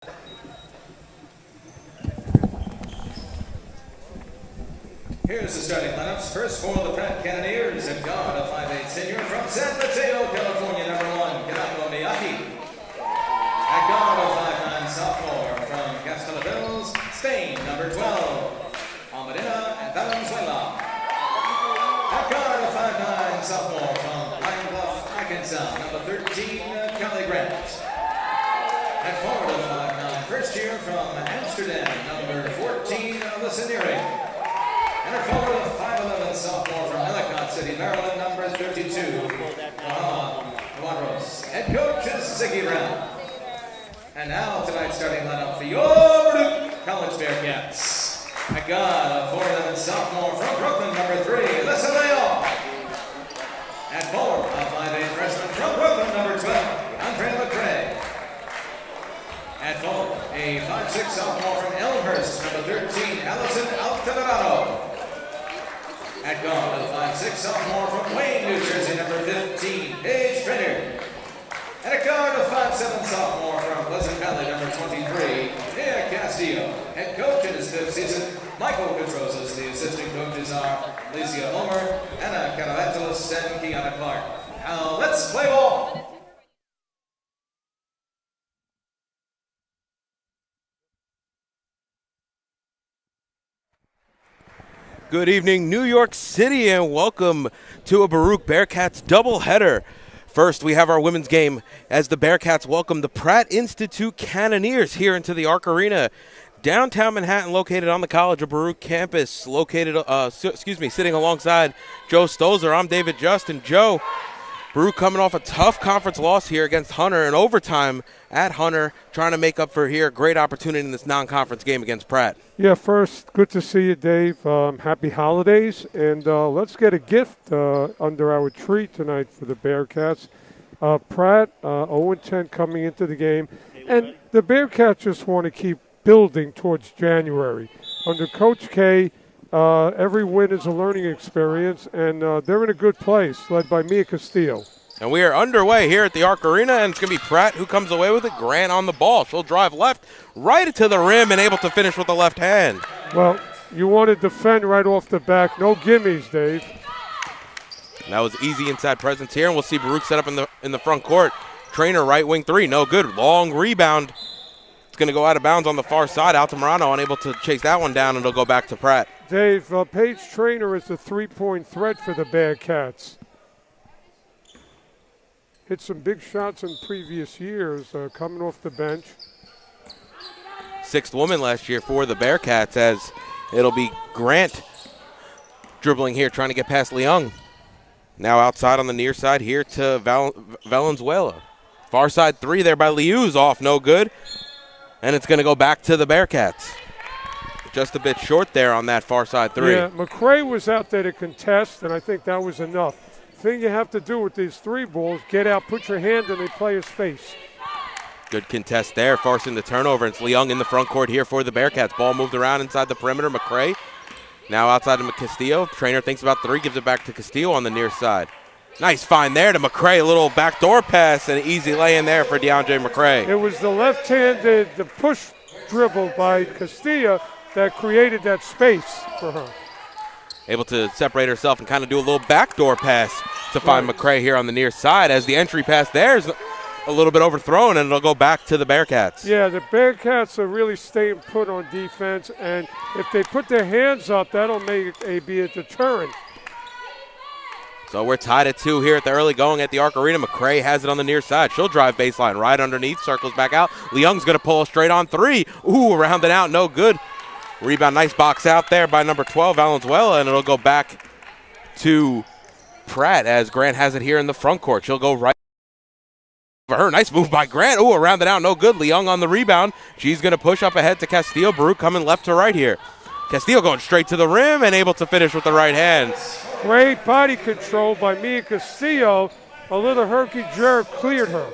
Here's the starting lineups. First for the Pratt Cannoneers, and guard, a 5'8" senior from San Mateo, California, number 1, Kanako Miyaki. At guard, a 5'9" sophomore from Castillo, Spain, number 12, Almadena and Valenzuela. At guard, a 5'9" sophomore from Pine Bluff, Arkansas, number 13, Kelly Grant. At forward, a 5'9", first year from Amsterdam, number 14, Alyssa Nearing. And a forward, a 5'11" sophomore from Ellicott City, Maryland, number 32, Juarez. Head coach is Ziggy Brown. And now tonight's starting lineup for your Baruch College Bearcats. At guard, a 4'11" sophomore from Brooklyn, number 3, Alyssa Leon. At forward, a 5'8" freshman from Brooklyn, number 12, D'Andre McRae. At forward, a 5'6" sophomore from Elmhurst, number 13, Allison Altamirano. At guard, a 5'6" sophomore from Wayne, New Jersey, number 15, Paige Trainer. And at guard, a 5'7" sophomore from Pleasant Valley, number 23, Nia Castillo. Head coach in his 5th season, Michael Petrosas. The assistant coaches are Alicia Homer, Anna Caravantelis, and Kiana Clark. Now let's play ball. Good evening, New York City, and welcome to a Baruch Bearcats doubleheader. First, we have our women's game as the Bearcats welcome the Pratt Institute Cannoneers here into the Arc Arena. Downtown Manhattan, located on the College of Baruch campus, sitting alongside Joe Stozer. I'm David Justin. Joe, Baruch coming off a tough conference loss here against Hunter in overtime at Hunter, trying to make up for here. Great opportunity in this non-conference game against Pratt. Yeah, first, good to see you, Dave. Happy holidays. And let's get a gift under our tree tonight for the Bearcats. Pratt, 0-10 coming into the game. And the Bearcats just want to keep building towards January. Under Coach K, every win is a learning experience, and they're in a good place, led by Mia Castillo. And we are underway here at the Arc Arena, and it's going to be Pratt who comes away with it. Grant on the ball. She'll drive left, right to the rim, and able to finish with the left hand. Well, you want to defend right off the back. No gimmies, Dave. And that was easy inside presence here, and we'll see Baruch set up in the front court. Trainer, right wing three, no good. Long rebound. It's going to go out of bounds on the far side. Altamirano unable to chase that one down, and it'll go back to Pratt. Dave, Paige Trainer is the three-point threat for the Bearcats. Hit some big shots in previous years, coming off the bench. Sixth woman last year for the Bearcats, as it'll be Grant dribbling here, trying to get past Leung. Now outside on the near side here to Valenzuela. Far side three there by Liu's off, no good. And it's going to go back to the Bearcats. Just a bit short there on that far side three. Yeah, McRae was out there to contest, and I think that was enough. Thing you have to do with these three balls, get out, put your hand in the player's face. Good contest there, forcing the turnover. It's Leung in the front court here for the Bearcats. Ball moved around inside the perimeter. McRae now outside of Castillo. Trainer thinks about three, gives it back to Castillo on the near side. Nice find there to McRae. A little backdoor pass and an easy lay in there for D'Andre McRae. It was the left-handed, the push dribble by Castillo that created that space for her. Able to separate herself and kind of do a little backdoor pass to find McRae here on the near side, as the entry pass there is a little bit overthrown, and it'll go back to the Bearcats. Yeah, the Bearcats are really staying put on defense, and if they put their hands up, that'll be a deterrent. So we're tied at 2 here at the early going at the Arc Arena. McRae has it on the near side. She'll drive baseline right underneath, circles back out. Leung's going to pull a straight on three. Ooh, rounded out, no good. Rebound, nice box out there by number 12, Valenzuela, and it'll go back to Pratt as Grant has it here in the front court. She'll go right for her. Nice move by Grant. Ooh, around it out, no good. Leung on the rebound. She's going to push up ahead to Castillo. Baruch coming left to right here. Castillo going straight to the rim and able to finish with the right hand. Great body control by Mia Castillo. A little herky-jerk cleared her.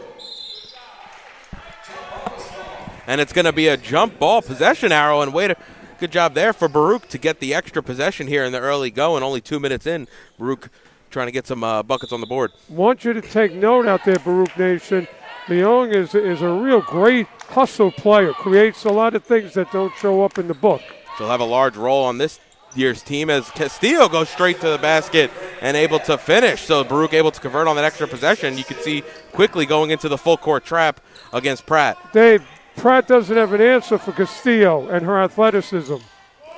And it's going to be a jump ball possession arrow, and good job there for Baruch to get the extra possession here in the early go, and only 2 minutes in. Baruch trying to get some buckets on the board. Want you to take note out there, Baruch Nation. Leung is a real great hustle player, creates a lot of things that don't show up in the book. She'll have a large role on this year's team as Castillo goes straight to the basket and able to finish. So Baruch able to convert on that extra possession. You can see quickly going into the full court trap against Pratt. Dave, Pratt doesn't have an answer for Castillo and her athleticism.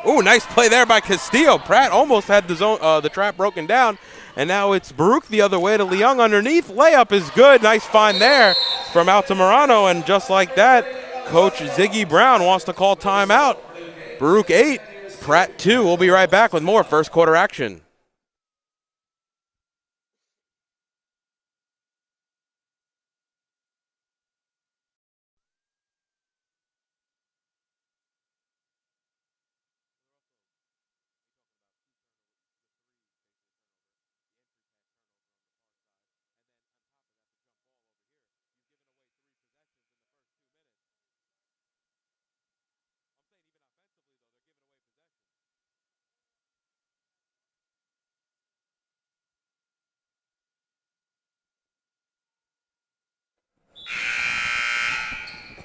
Ooh, nice play there by Castillo. Pratt almost had the trap broken down. And now it's Baruch the other way to Leung underneath. Layup is good. Nice find there from Altamirano. And just like that, Coach Ziggy Brown wants to call timeout. Baruch 8, Pratt 2. We'll be right back with more first quarter action.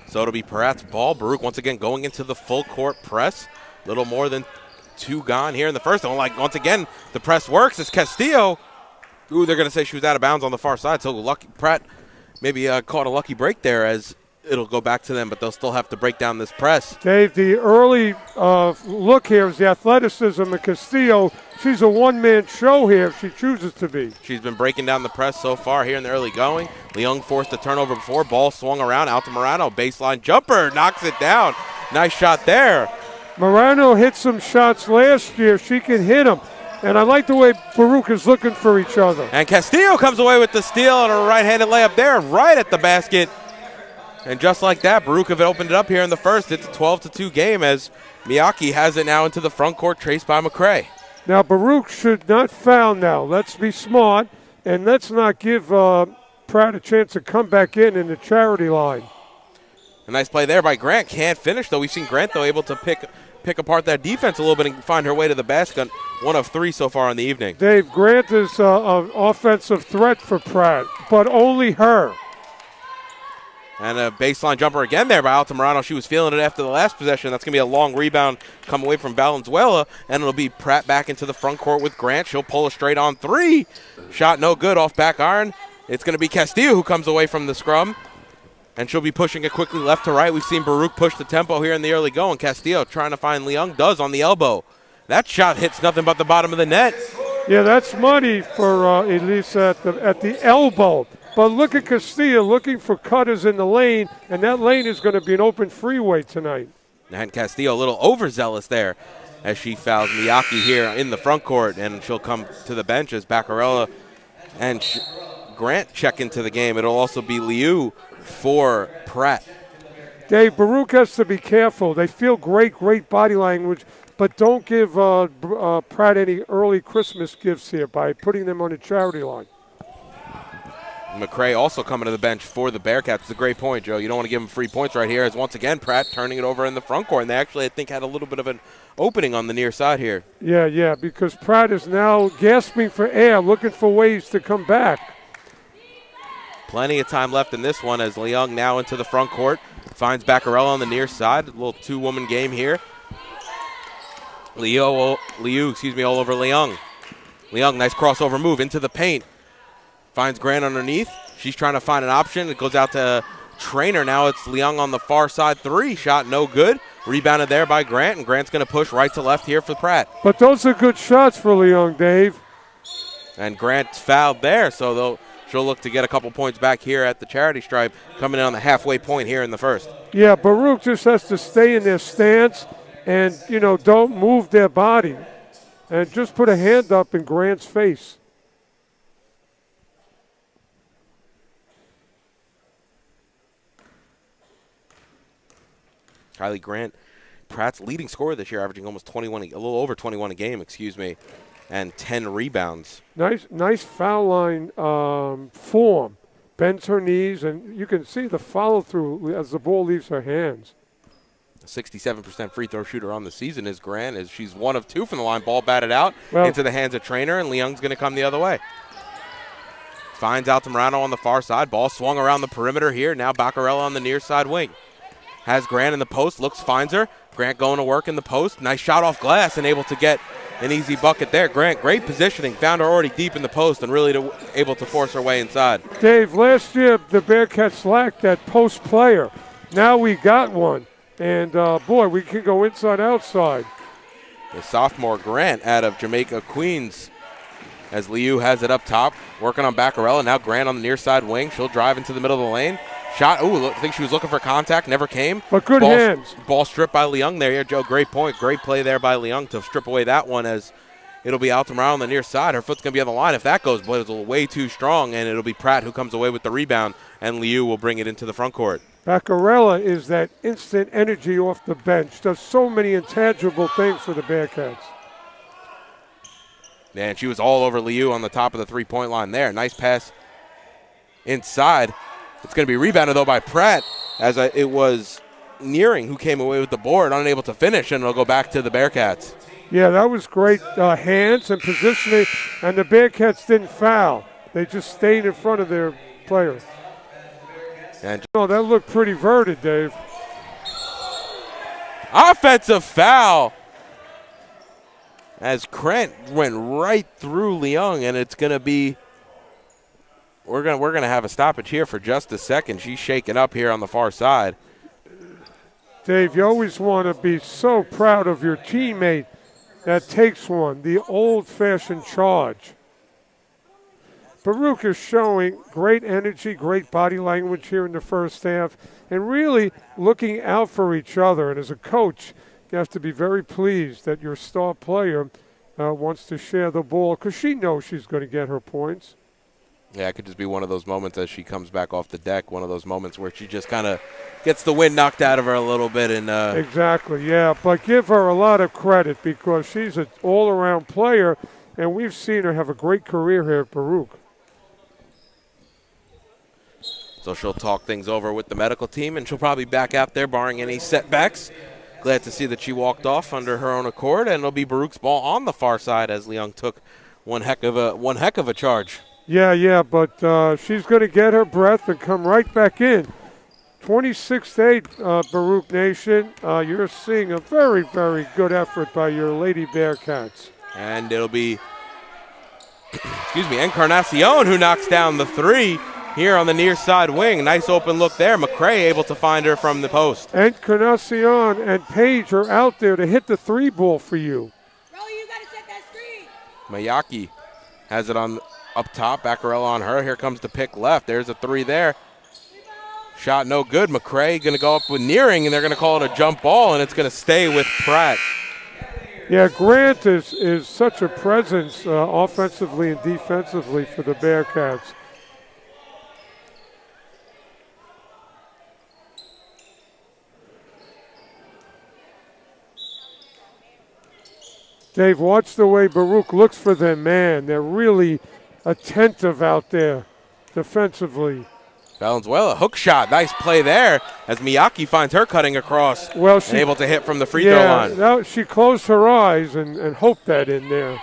So it'll be Pratt's ball. Baruch once again going into the full court press. Little more than 2 gone here in the first. And once again, the press works. It's Castillo. Ooh, they're going to say she was out of bounds on the far side. So Pratt maybe caught a lucky break there as it'll go back to them, but they'll still have to break down this press. Dave, the early look here is the athleticism of Castillo. She's a one-man show here if she chooses to be. She's been breaking down the press so far here in the early going. Leung forced a turnover before. Ball swung around. Altamirano, baseline jumper, knocks it down. Nice shot there. Morano hit some shots last year. She can hit them. And I like the way Baruch is looking for each other. And Castillo comes away with the steal and a right-handed layup there, right at the basket. And just like that, Baruch have opened it up here in the first. It's a 12-2 game as Miyake has it now into the front court, traced by McRae. Now, Baruch should not foul now. Let's be smart, and let's not give Pratt a chance to come back in the charity line. A nice play there by Grant. Can't finish, though. We've seen Grant, though, able to pick apart that defense a little bit and find her way to the basket. 1 of 3 so far in the evening. Dave, Grant is an offensive threat for Pratt, but only her. And a baseline jumper again there by Altamirano. She was feeling it after the last possession. That's going to be a long rebound come away from Valenzuela. And it'll be Pratt back into the front court with Grant. She'll pull a straight on 3. Shot no good off back iron. It's going to be Castillo who comes away from the scrum. And she'll be pushing it quickly left to right. We've seen Baruch push the tempo here in the early going. Castillo trying to find Leung. Does on the elbow. That shot hits nothing but the bottom of the net. Yeah, that's money for Elise at the elbow. But look at Castillo looking for cutters in the lane, and that lane is going to be an open freeway tonight. And Castillo a little overzealous there as she fouls Miyake here in the front court, and she'll come to the bench as Baccarella and Grant check into the game. It'll also be Liu for Pratt. Dave, Baruch has to be careful. They feel great body language, but don't give Pratt any early Christmas gifts here by putting them on the charity line. McRae also coming to the bench for the Bearcats. It's a great point, Joe. You don't want to give them free points right here as once again Pratt turning it over in the front court. And they actually, I think, had a little bit of an opening on the near side here. Yeah, because Pratt is now gasping for air, looking for ways to come back. Plenty of time left in this one as Leung now into the front court. Finds Baccarella on the near side. A little 2-woman game here. Liu, all over Leung. Leung, nice crossover move into the paint. Finds Grant underneath. She's trying to find an option. It goes out to Trainer. Now it's Leung on the far side 3. Shot no good. Rebounded there by Grant, and Grant's going to push right to left here for Pratt. But those are good shots for Leung, Dave. And Grant's fouled there, so she'll look to get a couple points back here at the charity stripe, coming in on the halfway point here in the first. Yeah, Baruch just has to stay in their stance and, don't move their body. And just put a hand up in Grant's face. Kylie Grant, Pratt's leading scorer this year, averaging almost 21, a little over 21 a game, and 10 rebounds. Nice foul line form. Bends her knees, and you can see the follow-through as the ball leaves her hands. A 67% free throw shooter on the season is Grant, as she's 1 of 2 from the line. Ball batted out into the hands of Trainer, and Leung's going to come the other way. finds Altamirano on the far side. Ball swung around the perimeter here. Now Baccarella on the near side wing. Has Grant in the post, finds her. Grant going to work in the post. Nice shot off glass and able to get an easy bucket there. Grant, great positioning. Found her already deep in the post and really able to force her way inside. Dave, last year the Bearcats lacked that post player. Now we got one. And, boy, we can go inside, outside. The sophomore Grant out of Jamaica, Queens, as Liu has it up top, working on Baccarella. Now Grant on the near side wing. She'll drive into the middle of the lane. Shot, I think she was looking for contact, never came. But good hands. Ball stripped by Leung there. Yeah, Joe, great point. Great play there by Leung to strip away that one, as it'll be Altamirano on the near side. Her foot's going to be on the line. If that goes, boy, it's way too strong, and it'll be Pratt who comes away with the rebound, and Liu will bring it into the front court. Baccarella is that instant energy off the bench. Does so many intangible things for the Bearcats. And she was all over Liu on the top of the three-point line there. Nice pass inside. It's going to be rebounded, though, by Pratt, as it was Nearing who came away with the board, unable to finish, and it'll go back to the Bearcats. Yeah, that was great hands and positioning, and the Bearcats didn't foul. They just stayed in front of their player. And that looked pretty verted, Dave. Offensive foul, as Krent went right through Leung, and it's going to be we're gonna have a stoppage here for just a second. She's shaking up here on the far side. Dave, you always want to be so proud of your teammate that takes one, the old-fashioned charge. Baruch is showing great energy, great body language here in the first half, and really looking out for each other. And as a coach, you have to be very pleased that your star player wants to share the ball because she knows she's going to get her points. Yeah, it could just be one of those moments as she comes back off the deck, one of those moments where she just kind of gets the wind knocked out of her a little bit. And Exactly, yeah. But give her a lot of credit because she's an all-around player, and we've seen her have a great career here at Baruch. So she'll talk things over with the medical team, and she'll probably back out there barring any setbacks. Glad to see that she walked off under her own accord, and it'll be Baruch's ball on the far side as Leung took one heck of a charge. Yeah, but she's going to get her breath and come right back in. 26-8, Baruch Nation. You're seeing a very, very good effort by your Lady Bearcats. And it'll be, Encarnacion who knocks down the three here on the near side wing. Nice open look there. McRae able to find her from the post. Encarnacion and Paige are out there to hit the three ball for you. Rolly, you got to set that screen. Mayaki has it on up top. Baccarella on her. Here comes the pick left. There's a three there. Shot no good. McRae going to go up with Nearing, and they're going to call it a jump ball, and it's going to stay with Pratt. Yeah, Grant is such a presence offensively and defensively for the Bearcats. Dave, watch the way Baruch looks for them, man. They're really attentive out there defensively. Valenzuela, hook shot. Nice play there as Miyake finds her cutting across and able to hit from the free throw line. Yeah, she closed her eyes and hoped that in there.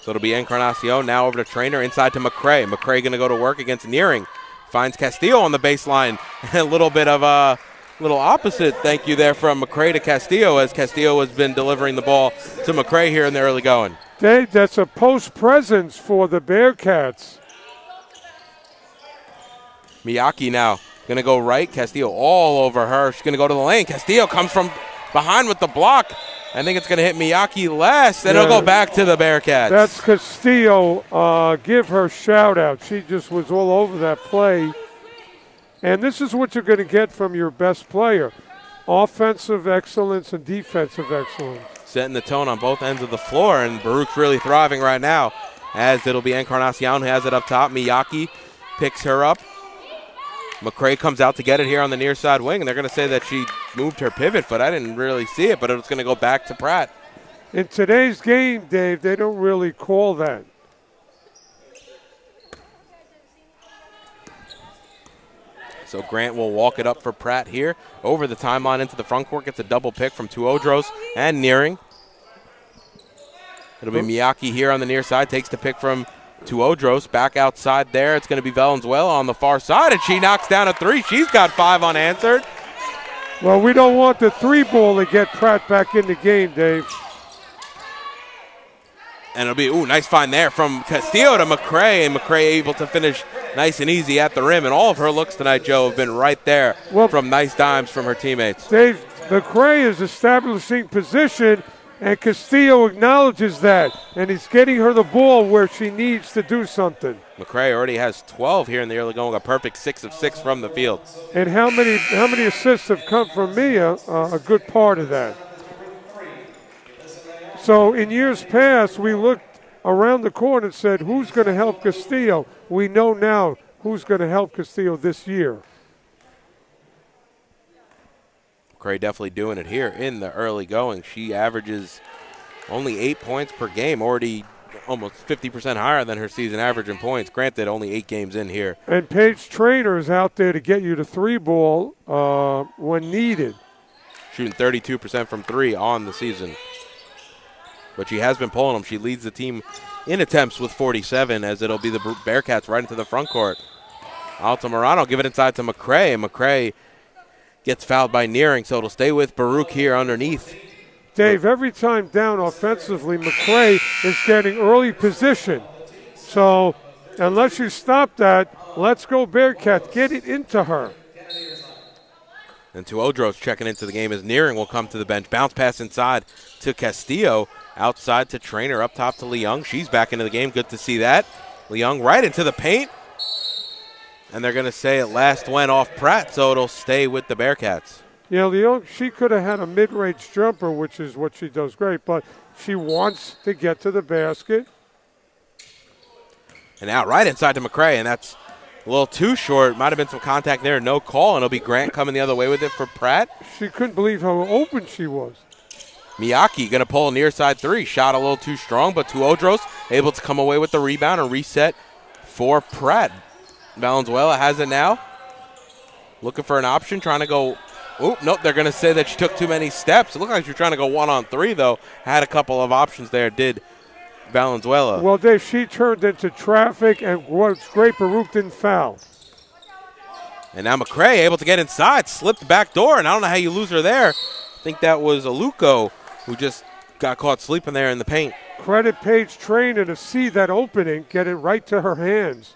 So it'll be Encarnacion now over to Trainer, inside to McRae. McRae going to go to work against Nearing. Finds Castillo on the baseline. A little bit of a little opposite thank you there from McRae to Castillo, as Castillo has been delivering the ball to McRae here in the early going. Dave, that's a post presence for the Bearcats. Miyake now going to go right. Castillo all over her. She's going to go to the lane. Castillo comes from behind with the block. I think it's going to hit Miyake last, and it'll go back to the Bearcats. That's Castillo. Give her shout out. She just was all over that play. And this is what you're going to get from your best player. Offensive excellence and defensive excellence. Setting the tone on both ends of the floor, and Baruch's really thriving right now, as it'll be Encarnacion who has it up top. Miyake picks her up. McRae comes out to get it here on the near side wing, and they're going to say that she moved her pivot foot. I didn't really see it, but it's going to go back to Pratt. In today's game, Dave, they don't really call that. So Grant will walk it up for Pratt here. Over the timeline into the front court, gets a double pick from Tuodros and Nearing. It'll be Miyake here on the near side. Takes the pick from Tuodros. Back outside there. It's going to be Valenzuela on the far side, and she knocks down a three. She's got 5 unanswered. Well, we don't want the 3-ball to get Pratt back in the game, Dave. And it'll be, nice find there from Castillo to McRae, and McRae able to finish nice and easy at the rim. And all of her looks tonight, Joe, have been right there from nice dimes from her teammates. Dave, McRae is establishing position, and Castillo acknowledges that, and he's getting her the ball where she needs to do something. McRae already has 12 here in the early going, a perfect 6 of 6 from the field. And how many assists have come from Mia? A good part of that. So in years past, we looked around the court and said, who's going to help Castillo? We know now who's going to help Castillo this year. McRae definitely doing it here in the early going. She averages only 8 points per game, already almost 50% higher than her season average in points. Granted, only 8 games in here. And Paige Traynor is out there to get you the 3-ball when needed. Shooting 32% from 3 on the season. But she has been pulling them. She leads the team in attempts with 47, as it'll be the Bearcats right into the front court. Altamirano give it inside to McRae. McRae gets fouled by Nearing, so it'll stay with Baruch here underneath. Dave, every time down offensively, McRae is getting early position. So unless you stop that, let's go Bearcat. Get it into her. And Tuodros checking into the game as Nearing will come to the bench. Bounce pass inside to Castillo. Outside to Traynor, up top to Leung. She's back into the game. Good to see that. Leung right into the paint. And they're going to say it last went off Pratt, so it'll stay with the Bearcats. Yeah, Leung, she could have had a mid-range jumper, which is what she does great, but she wants to get to the basket. And out right inside to McRae, and that's a little too short. Might have been some contact there, no call, and it'll be Grant coming the other way with it for Pratt. She couldn't believe how open she was. Miyake going to pull a near side 3. Shot a little too strong, but Tuodros able to come away with the rebound and reset for Pratt. Valenzuela has it now. Looking for an option, trying to go. Nope, they're going to say that she took too many steps. It looked like she was trying to go 1-on-3, though. Had a couple of options there, did Valenzuela. Well, Dave, she turned into traffic, and what's great, Baruch didn't foul. And now McRae able to get inside, slipped back door, and I don't know how you lose her there. I think that was Aluko who just got caught sleeping there in the paint. Credit Paige Traynor to see that opening, get it right to her hands.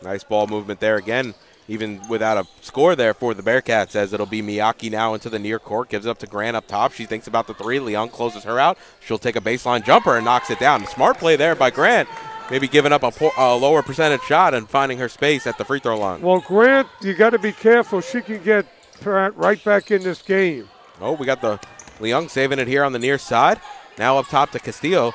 Nice ball movement there again, even without a score there for the Bearcats, as it'll be Miyake now into the near court, gives up to Grant up top. She thinks about the 3. Leung closes her out. She'll take a baseline jumper and knocks it down. Smart play there by Grant, maybe giving up a lower percentage shot and finding her space at the free throw line. Well, Grant, you got to be careful. She can get Pratt right back in this game. Oh, we got the Leung saving it here on the near side. Now up top to Castillo.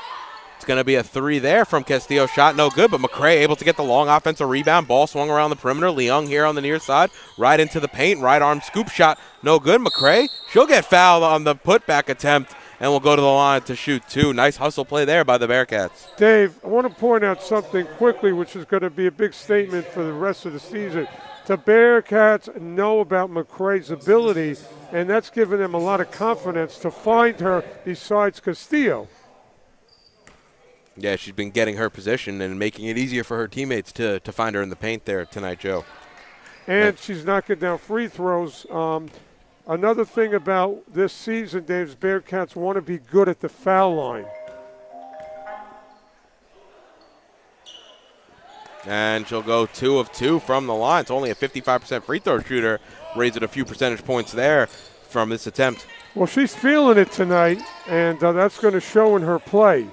It's going to be a 3 there from Castillo. Shot no good, but McRae able to get the long offensive rebound. Ball swung around the perimeter. Leung here on the near side. Right into the paint. Right arm scoop shot. No good. McRae, she'll get fouled on the putback attempt and will go to the line to shoot 2. Nice hustle play there by the Bearcats. Dave, I want to point out something quickly, which is going to be a big statement for the rest of the season. The Bearcats know about McRae's ability, and that's given them a lot of confidence to find her besides Castillo. Yeah, she's been getting her position and making it easier for her teammates to find her in the paint there tonight, Joe. And she's knocking down free throws. Another thing about this season, Dave's Bearcats want to be good at the foul line. And she'll go 2 of 2 from the line. It's only a 55% free throw shooter. Raise it a few percentage points there from this attempt. Well, she's feeling it tonight, and that's going to show in her play.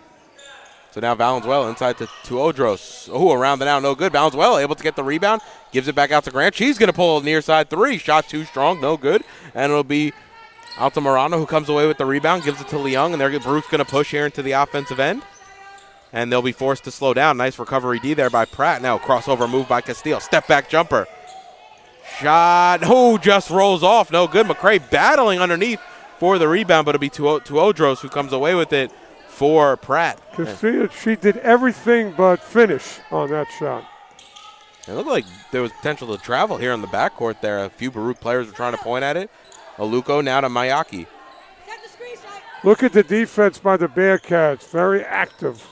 So now Valenzuela inside to Tuodros. Around and out, no good. Valenzuela able to get the rebound. Gives it back out to Grant. She's going to pull a near side 3. Shot too strong, no good. And it'll be Altamirano who comes away with the rebound. Gives it to Leung, and Baruch's going to push here into the offensive end. And they'll be forced to slow down. Nice recovery D there by Pratt. Now crossover move by Castillo. Step back jumper. Shot. Just rolls off. No good. McRae battling underneath for the rebound, but it'll be Tuodros who comes away with it for Pratt. Castillo, she did everything but finish on that shot. It looked like there was potential to travel here on the backcourt there. A few Baruch players were trying to point at it. Aluko now to Miyake. Set the screen, Shaq. Look at the defense by the Bearcats. Very active.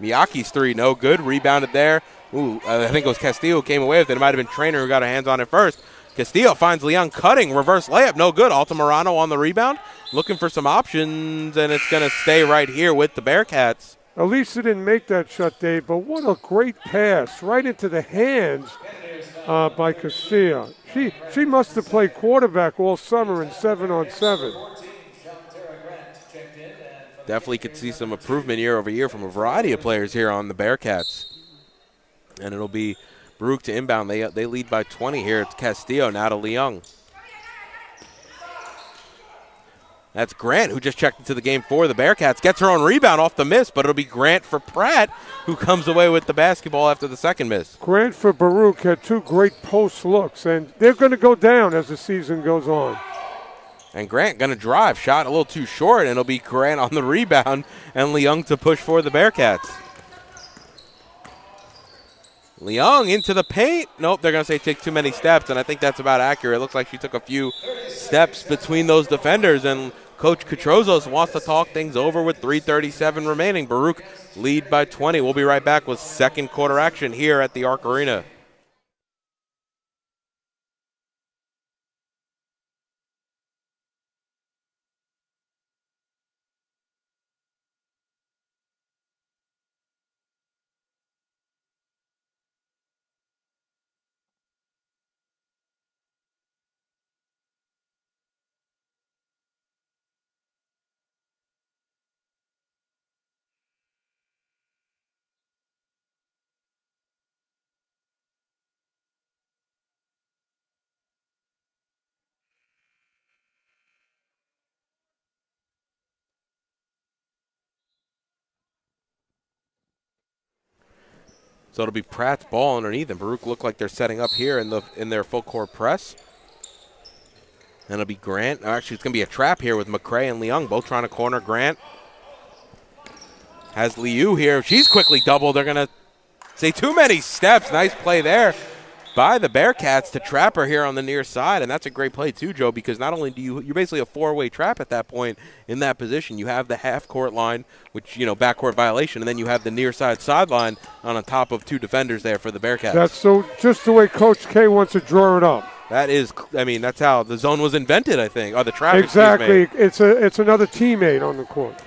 Miyake's three, no good. Rebounded there. Ooh, I think it was Castillo who came away with it. It might have been Trainer who got her hands on it first. Castillo finds Leon cutting. Reverse layup, no good. Altamirano on the rebound. Looking for some options, and it's going to stay right here with the Bearcats. At least it didn't make that shot, Dave, but what a great pass right into the hands by Castillo. She must have played quarterback all summer in 7-on-7. Definitely could see some improvement year over year from a variety of players here on the Bearcats. And it'll be Baruch to inbound. They lead by 20 here. It's Castillo now to Leung. That's Grant, who just checked into the game for the Bearcats. Gets her own rebound off the miss, but it'll be Grant for Pratt, who comes away with the basketball after the second miss. Grant for Baruch had two great post looks, and they're going to go down as the season goes on. And Grant going to drive. Shot a little too short, and it'll be Grant on the rebound and Leung to push for the Bearcats. Leung into the paint. Nope, they're going to say take too many steps, and I think that's about accurate. It looks like she took a few steps between those defenders, and Coach Katrozos wants to talk things over with 3:37 remaining. Baruch lead by 20. We'll be right back with second quarter action here at the Arc Arena. So it'll be Pratt's ball underneath, and Baruch look like they're setting up here in their full court press. And it'll be Grant. Actually, it's going to be a trap here with McRae and Leung both trying to corner Grant. Has Liu here. She's quickly doubled. They're going to say too many steps. Nice play there by the Bearcats to trap her here on the near side. And that's a great play too, Joe, because not only you're basically a four-way trap at that point in that position. You have the half-court line, which, backcourt violation, and then you have the near side sideline on top of two defenders there for the Bearcats. That's so just the way Coach K wants to draw it up. That is, that's how the zone was invented, I think. Or the trap. Exactly. It's another teammate on the court.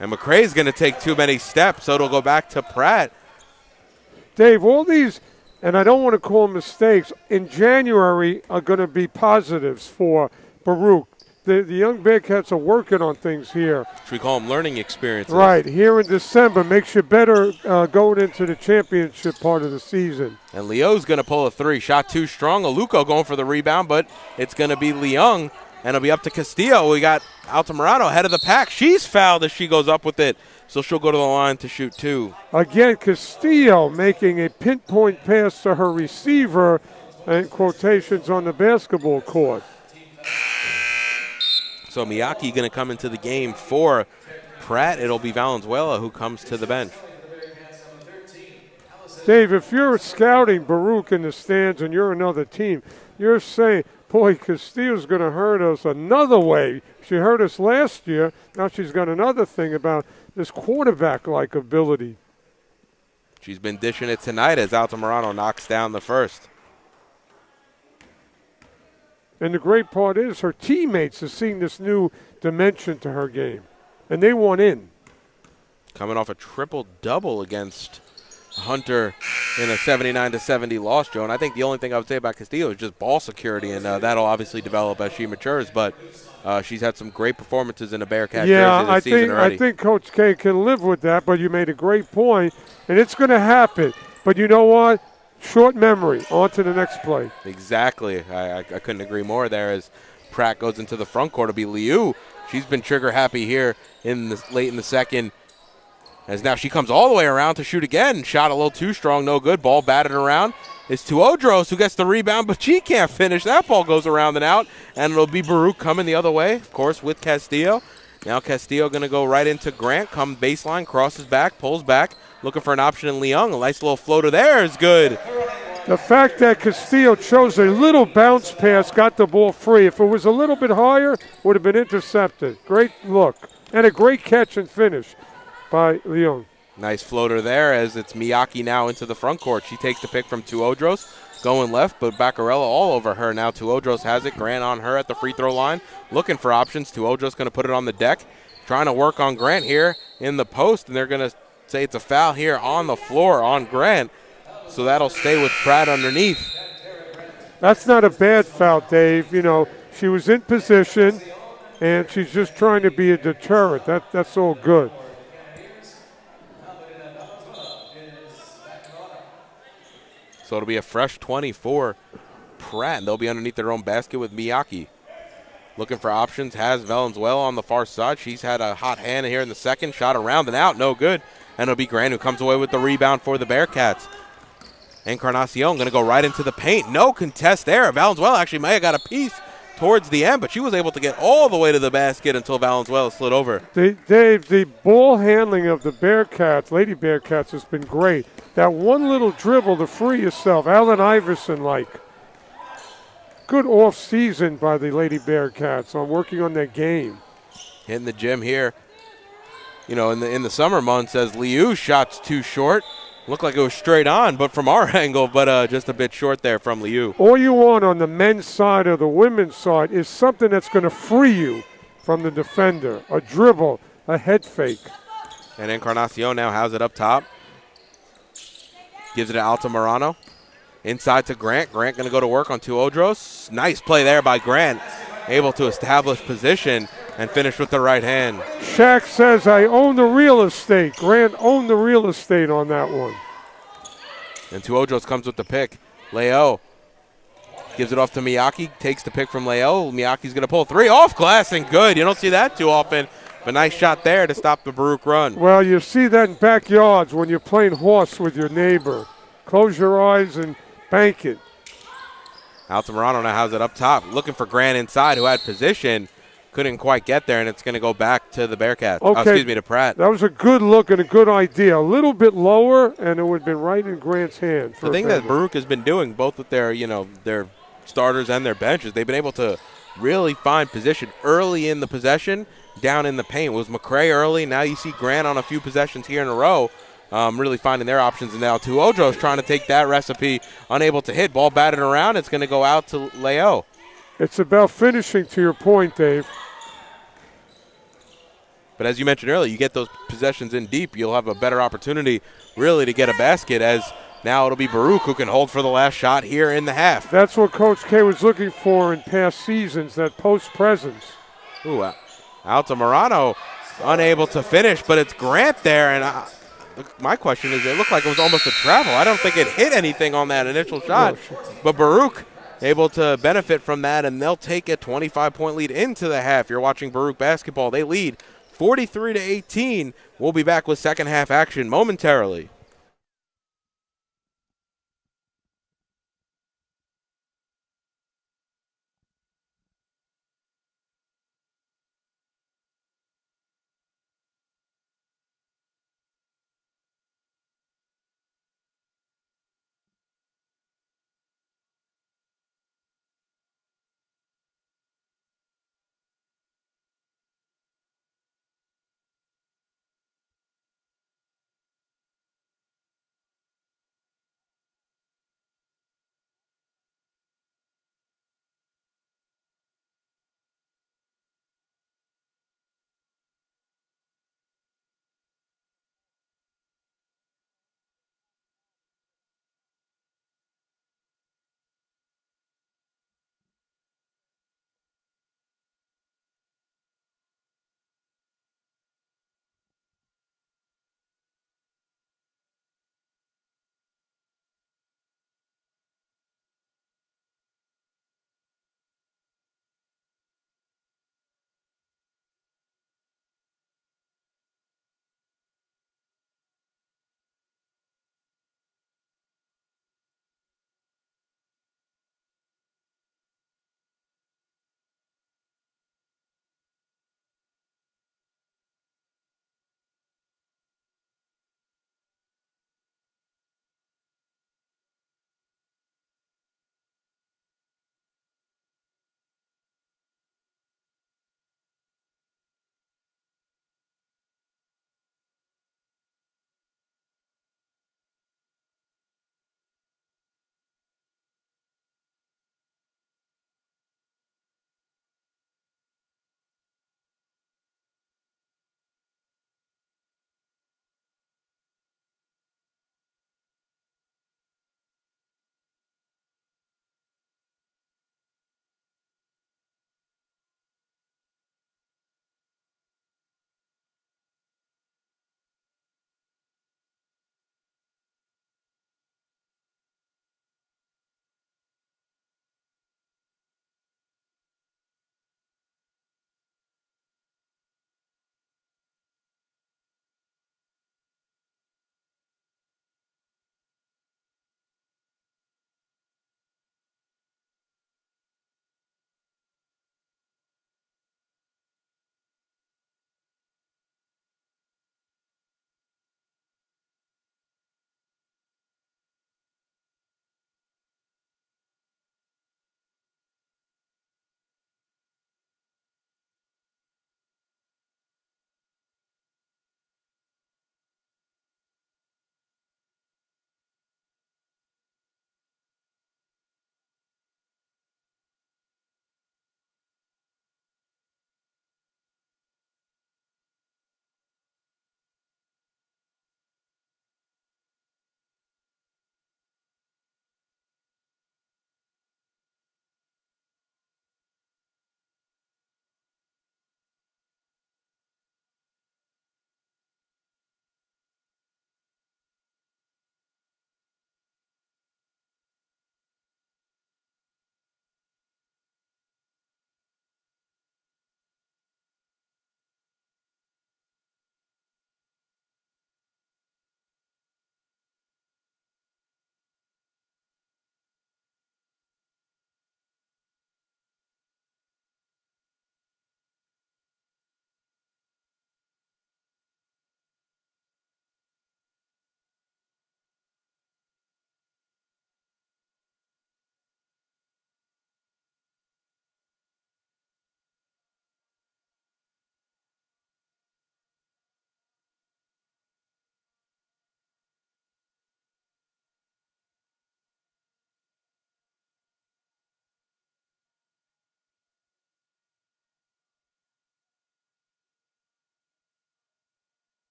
And McRae's going to take too many steps, so it'll go back to Pratt. Dave, all these, and I don't want to call them mistakes, in January are going to be positives for Baruch. The young Bearcats are working on things here. Should we call them learning experiences? Right. Here in December makes you better going into the championship part of the season. And Leo's going to pull a three. Shot too strong. Aluko going for the rebound, but it's going to be Leung, and it'll be up to Castillo. We got Altamirano head of the pack. She's fouled as she goes up with it, so she'll go to the line to shoot two. Again, Castillo making a pinpoint pass to her receiver, and quotations on the basketball court. So Miyake going to come into the game for Pratt. It'll be Valenzuela who comes to the bench. Dave, if you're scouting Baruch in the stands and you're another team, you're saying, boy, Castillo's going to hurt us another way. She hurt us last year. Now she's got another thing about this quarterback-like ability. She's been dishing it tonight as Altamirano knocks down the first. And the great part is her teammates are seeing this new dimension to her game, and they want in. Coming off a triple-double against Hunter in a 79-70 loss, Joe. And I think the only thing I would say about Castillo is just ball security, and that'll obviously develop as she matures. But she's had some great performances in the Bearcat jersey this season already. I think Coach K can live with that, but you made a great point, and it's going to happen. But you know what? Short memory. On to the next play. Exactly. I couldn't agree more there as Pratt goes into the front court to be Liu. She's been trigger happy here late in the second. As now she comes all the way around to shoot again. Shot a little too strong, no good. Ball batted around. It's to Odros who gets the rebound, but she can't finish. That ball goes around and out, and it'll be Baruch coming the other way, of course, with Castillo. Now Castillo going to go right into Grant, come baseline, crosses back, pulls back, looking for an option in Leung. A nice little floater there is good. The fact that Castillo chose a little bounce pass, got the ball free. If it was a little bit higher, would have been intercepted. Great look. And a great catch and finish by Leon. Nice floater there as it's Miyake now into the front court. She takes the pick from Tuodros, going left, but Baccarella all over her. Now Tuodros has it. Grant on her at the free throw line, looking for options. Tuodros going to put it on the deck, trying to work on Grant here in the post, and they're going to say it's a foul here on the floor on Grant. So that'll stay with Pratt underneath. That's not a bad foul, Dave. You know, she was in position, and she's just trying to be a deterrent. That's all good. So it'll be a fresh 24 Pratt. They'll be underneath their own basket with Miyake. Looking for options, has Valenzuela on the far side. She's had a hot hand here in the second. Shot around and out, no good. And it'll be Grant who comes away with the rebound for the Bearcats. Encarnacion going to go right into the paint. No contest there. Valenzuela actually may have got a piece towards the end, but she was able to get all the way to the basket until Valenzuela slid over. Dave, the ball handling of the Bearcats, Lady Bearcats, has been great. That one little dribble to free yourself, Allen Iverson-like. Good off-season by the Lady Bearcats on working on their game. Hitting the gym here. You know, in the summer months, as Liu's shot's too short. Looked like it was straight on, but from our angle, but just a bit short there from Liu. All you want on the men's side or the women's side is something that's going to free you from the defender. A dribble, a head fake. And Encarnacion now has it up top. Gives it to Altamirano. Inside to Grant. Grant going to go to work on Tuodros. Nice play there by Grant. Able to establish position and finish with the right hand. Shaq says, I own the real estate. Grant owned the real estate on that one. And Tuodros comes with the pick. Leo gives it off to Miyake. Takes the pick from Leo. Miyake's going to pull three off glass and good. You don't see that too often. But nice shot there to stop the Baruch run. Well, you see that in backyards when you're playing horse with your neighbor. Close your eyes and bank it. Altamirano now has it up top. Looking for Grant inside who had position. Couldn't quite get there, and it's going to go back to the Bearcats. Okay. To Pratt. That was a good look and a good idea. A little bit lower, and it would have been right in Grant's hand. The thing that Baruch has been doing, both with their, their starters and their benches, they've been able to really find position early in the possession, down in the paint. It was McRae early. Now you see Grant on a few possessions here in a row, really finding their options. And now Tuodros trying to take that recipe, unable to hit. Ball batted around. It's going to go out to Leo. It's about finishing, to your point, Dave. But as you mentioned earlier, you get those possessions in deep, you'll have a better opportunity really to get a basket, as now it'll be Baruch who can hold for the last shot here in the half. That's what Coach K was looking for in past seasons, that post presence. Ooh, Altamirano unable to finish, but it's Grant there. And my question is, it looked like it was almost a travel. I don't think it hit anything on that initial shot. But Baruch able to benefit from that, and they'll take a 25-point lead into the half. You're watching Baruch basketball. They lead 43-18. We'll be back with second half action momentarily.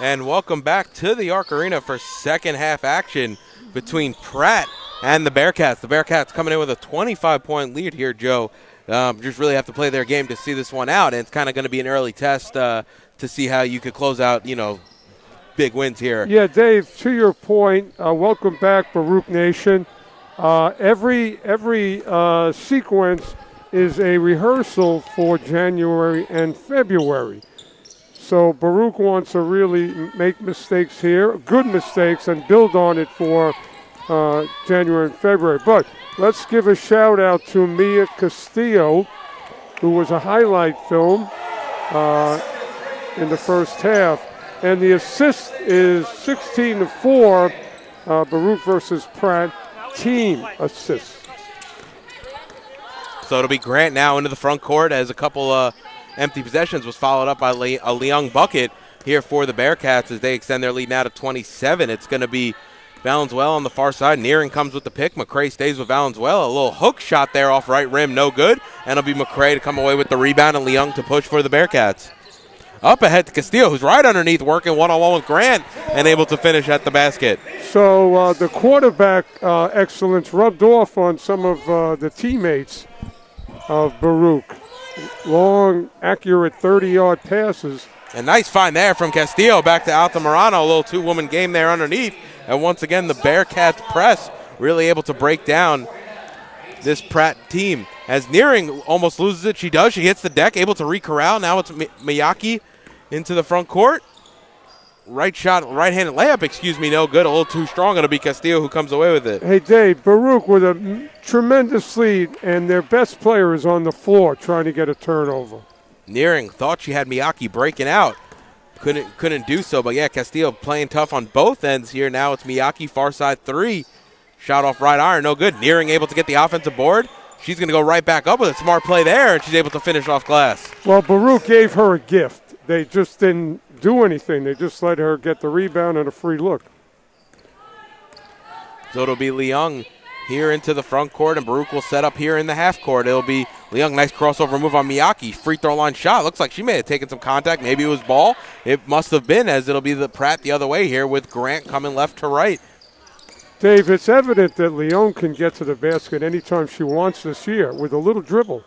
And welcome back to the Arc Arena for second half action between Pratt and the Bearcats. The Bearcats coming in with a 25-point lead here, Joe. Just really have to play their game to see this one out, and it's kind of going to be an early test to see how you could close out, big wins here. Yeah, Dave, to your point, welcome back, Baruch Nation. Every sequence is a rehearsal for January and February. So Baruch wants to really make mistakes here, good mistakes, and build on it for January and February. But let's give a shout out to Mia Castillo, who was a highlight film in the first half. And the assist is 16-4, Baruch versus Pratt, team assist. So it'll be Grant now into the front court as a couple empty possessions was followed up by a Leung bucket here for the Bearcats as they extend their lead now to 27. It's going to be Valenzuela on the far side. Nearing comes with the pick. McRae stays with Valenzuela. A little hook shot there off right rim, no good. And it'll be McRae to come away with the rebound and Leung to push for the Bearcats. Up ahead to Castillo, who's right underneath, working one-on-one with Grant and able to finish at the basket. So the quarterback excellence rubbed off on some of the teammates of Baruch. Long, accurate 30-yard passes. A nice find there from Castillo back to Altamirano. A little two-woman game there underneath. And once again, the Bearcats press really able to break down this Pratt team. As Nearing almost loses it, she does. She hits the deck, able to re-corral. Now it's Miyake into the front court. Right-handed layup, no good. A little too strong. It'll be Castillo who comes away with it. Hey, Dave, Baruch with a tremendous lead, and their best player is on the floor trying to get a turnover. Nearing thought she had Miyake breaking out. Couldn't do so, but yeah, Castillo playing tough on both ends here. Now it's Miyake, far side three. Shot off right iron, no good. Nearing able to get the offensive board. She's going to go right back up with a smart play there, and she's able to finish off glass. Well, Baruch gave her a gift. They just didn't do anything. They just let her get the rebound and a free look. So it'll be Leung here into the front court, and Baruch will set up here in the half court. It'll be Leung, nice crossover move on Miyake. Free throw line shot. Looks like she may have taken some contact. Maybe it was ball. It must have been, as it'll be the Pratt the other way here with Grant coming left to right. Dave, it's evident that Leung can get to the basket anytime she wants this year with a little dribble.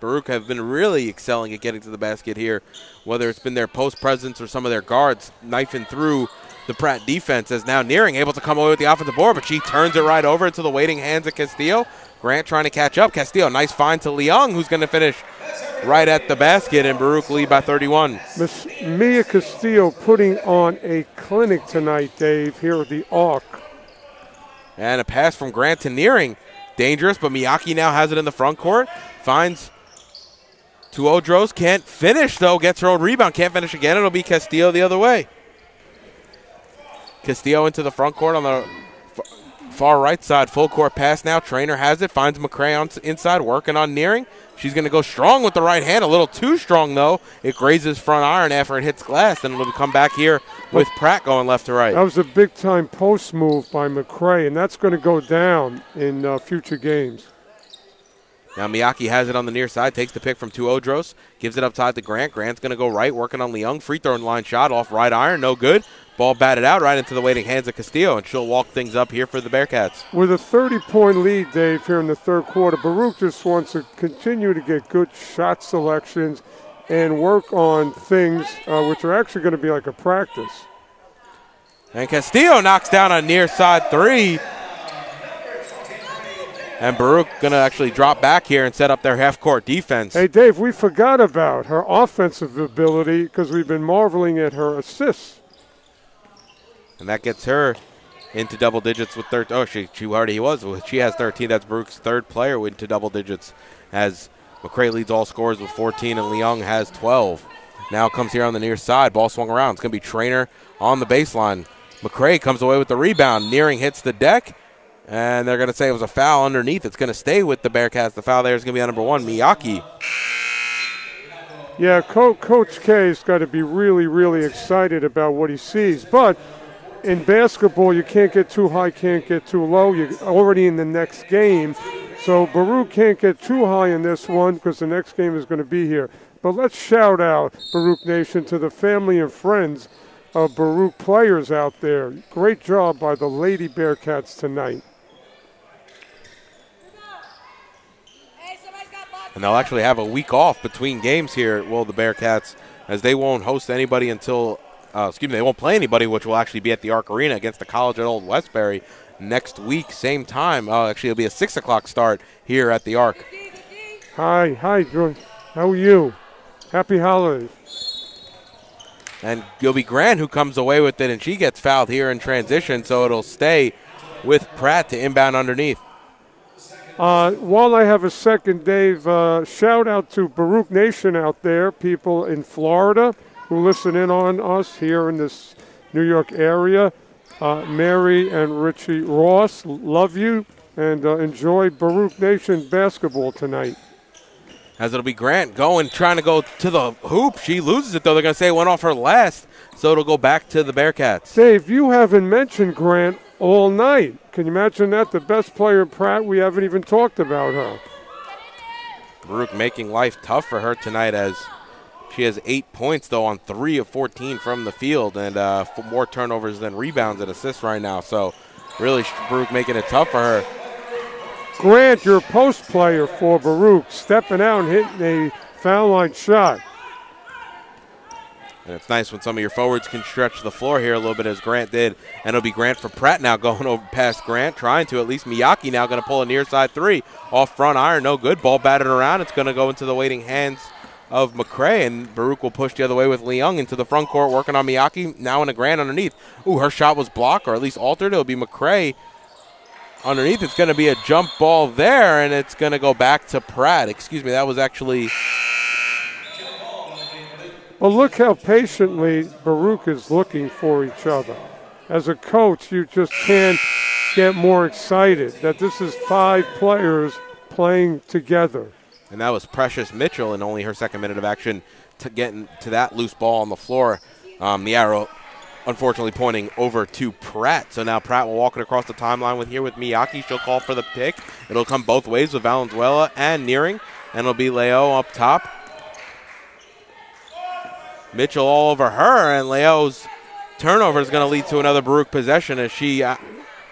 Baruch have been really excelling at getting to the basket here, whether it's been their post presence or some of their guards knifing through the Pratt defense, as now Nearing able to come away with the offensive board, but she turns it right over into the waiting hands of Castillo. Grant trying to catch up. Castillo, nice find to Leung, who's going to finish right at the basket, and Baruch lead by 31. Miss Mia Castillo putting on a clinic tonight, Dave, here at the Arc. And a pass from Grant to Nearing. Dangerous, but Miyake now has it in the front court. Finds Tuodros, can't finish though, gets her own rebound, can't finish again. It'll be Castillo the other way. Castillo into the front court on the far right side. Full court pass now. Trainer has it, finds McRae on inside, working on Nearing. She's going to go strong with the right hand, a little too strong though. It grazes front iron after it hits glass, and it'll come back here with Pratt going left to right. That was a big-time post move by McRae, and that's going to go down in future games. Now Miyake has it on the near side, takes the pick from Tuodros, gives it up top to Grant. Grant's going to go right, working on Leung. Free throw line shot off right iron, no good. Ball batted out right into the waiting hands of Castillo, and she'll walk things up here for the Bearcats. With a 30-point lead, Dave, here in the third quarter, Baruch just wants to continue to get good shot selections and work on things which are actually going to be like a practice. And Castillo knocks down a near side three. And Baruch going to actually drop back here and set up their half-court defense. Hey, Dave, we forgot about her offensive ability because we've been marveling at her assists. And that gets her into double digits with 13. Oh, she already was. She has 13. That's Baruch's third player into double digits, as McRae leads all scorers with 14 and Leung has 12. Now comes here on the near side. Ball swung around. It's going to be Trainer on the baseline. McRae comes away with the rebound. Nearing hits the deck. And they're going to say it was a foul underneath. It's going to stay with the Bearcats. The foul there is going to be on number 1, Miyake. Yeah, Coach K's got to be really, really excited about what he sees. But in basketball, you can't get too high, can't get too low. You're already in the next game. So Baruch can't get too high in this one because the next game is going to be here. But let's shout out, Baruch Nation, to the family and friends Baruch players out there. Great job by the Lady Bearcats tonight. Hey, somebody's got boxes. And they'll actually have a week off between games here, the Bearcats, as they won't host anybody until, they won't play anybody, which will actually be at the Arc Arena against the College at Old Westbury next week, same time. Actually, it'll be a 6 o'clock start here at the Arc. Hi, John. How are you? Happy holidays. And it'll be Grant who comes away with it, and she gets fouled here in transition, so it'll stay with Pratt to inbound underneath. While I have a second, Dave, shout out to Baruch Nation out there, people in Florida who listen in on us here in this New York area. Mary and Richie Ross, love you, and enjoy Baruch Nation basketball tonight. As it'll be Grant trying to go to the hoop. She loses it, though. They're going to say it went off her last, so it'll go back to the Bearcats. Dave, you haven't mentioned Grant all night. Can you imagine that? The best player in Pratt, we haven't even talked about her. Baruch making life tough for her tonight, as she has 8 points, though, on 3 of 14 from the field, and more turnovers than rebounds and assists right now. So really, Baruch making it tough for her. Grant, your post player for Baruch, stepping out and hitting a foul line shot. And it's nice when some of your forwards can stretch the floor here a little bit, as Grant did. And it'll be Grant for Pratt now, going over past Grant, trying to at least. Miyake now going to pull a near side three. Off front iron, no good. Ball batted around. It's going to go into the waiting hands of McRae, and Baruch will push the other way with Leung into the front court, working on Miyake. Now in a Grant underneath. Ooh, her shot was blocked, or at least altered. It'll be McRae underneath. It's going to be a jump ball there, and it's going to go back to Pratt. Excuse me, that was actually... Well, look how patiently Baruch is looking for each other. As a coach, you just can't get more excited that this is 5 players playing together. And that was Precious Mitchell in only her second minute of action to getting to that loose ball on the floor. The arrow unfortunately pointing over to Pratt. So now Pratt will walk it across the timeline with Miyake. She'll call for the pick. It'll come both ways with Valenzuela and Nearing. And it'll be Leo up top. Mitchell all over her, and Leo's turnover is going to lead to another Baruch possession, as she, I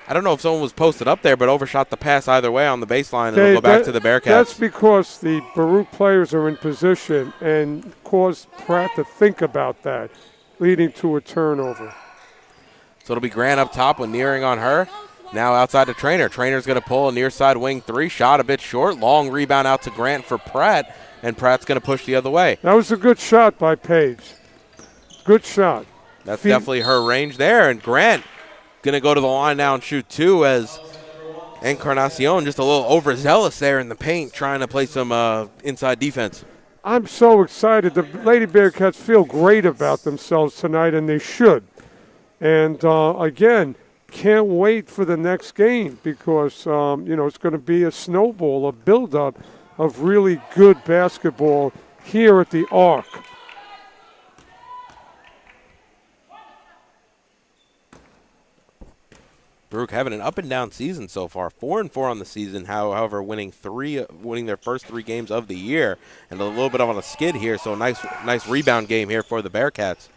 don't know if someone was posted up there, but overshot the pass either way on the baseline, and it'll go back to the Bearcats. That's because the Baruch players are in position and caused Pratt to think about that, leading to a turnover. So it'll be Grant up top with Nearing on her. Now outside to Trainer. Trainer's going to pull a near side wing three. Shot a bit short. Long rebound out to Grant for Pratt, and Pratt's going to push the other way. That was a good shot by Paige. Good shot. That's definitely her range there, and Grant going to go to the line now and shoot 2, as Encarnacion just a little overzealous there in the paint, trying to play some inside defense. I'm so excited. The Lady Bearcats feel great about themselves tonight, and they should. And, again, can't wait for the next game because, it's going to be a snowball, a build-up of really good basketball here at the Arc. Baruch having an up-and-down season so far, 4-4 on the season, however, winning their first 3 games of the year, and a little bit on a skid here, so nice rebound game here for the Bearcats.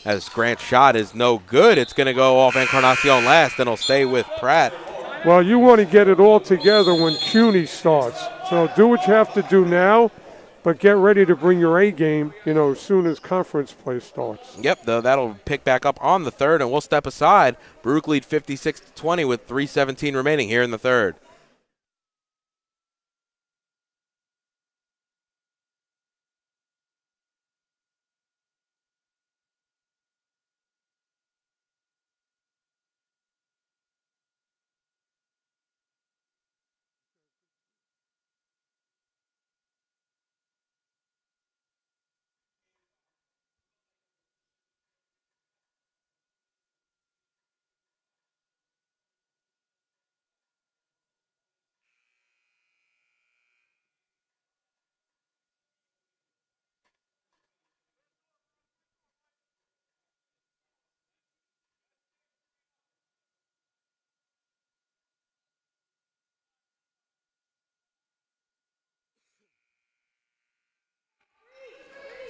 As Grant's shot is no good, it's going to go off Encarnacion last, and it'll stay with Pratt. Well, you want to get it all together when CUNY starts, so do what you have to do now, but get ready to bring your A game, as soon as conference play starts. Yep, that'll pick back up on the third, and we'll step aside. Baruch lead 56-20 with 3:17 remaining here in the third.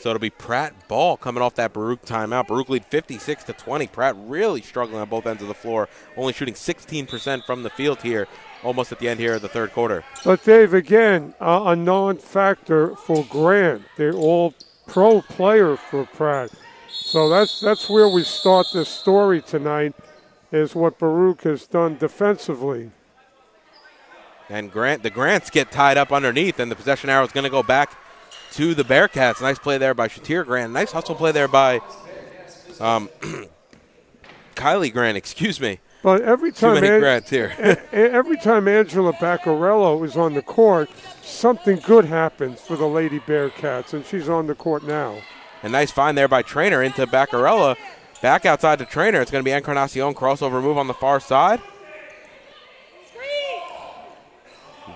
So it'll be Pratt ball coming off that Baruch timeout. Baruch lead 56-20. Pratt really struggling on both ends of the floor, only shooting 16% from the field here, almost at the end here of the third quarter. But, Dave, again, a non-factor for Grant. They're all pro player for Pratt. So that's where we start this story tonight, is what Baruch has done defensively. And the Grants get tied up underneath, and the possession arrow is going to go back to the Bearcats. Nice play there by Shatir Grant. Nice hustle play there by Kylie Grant, excuse me. But every Too time many Grants here. every time Angela Baccarello is on the court, something good happens for the Lady Bearcats, and she's on the court now. A nice find there by Trainer into Baccarella. Back outside to Trainer. It's going to be Encarnacion crossover move on the far side.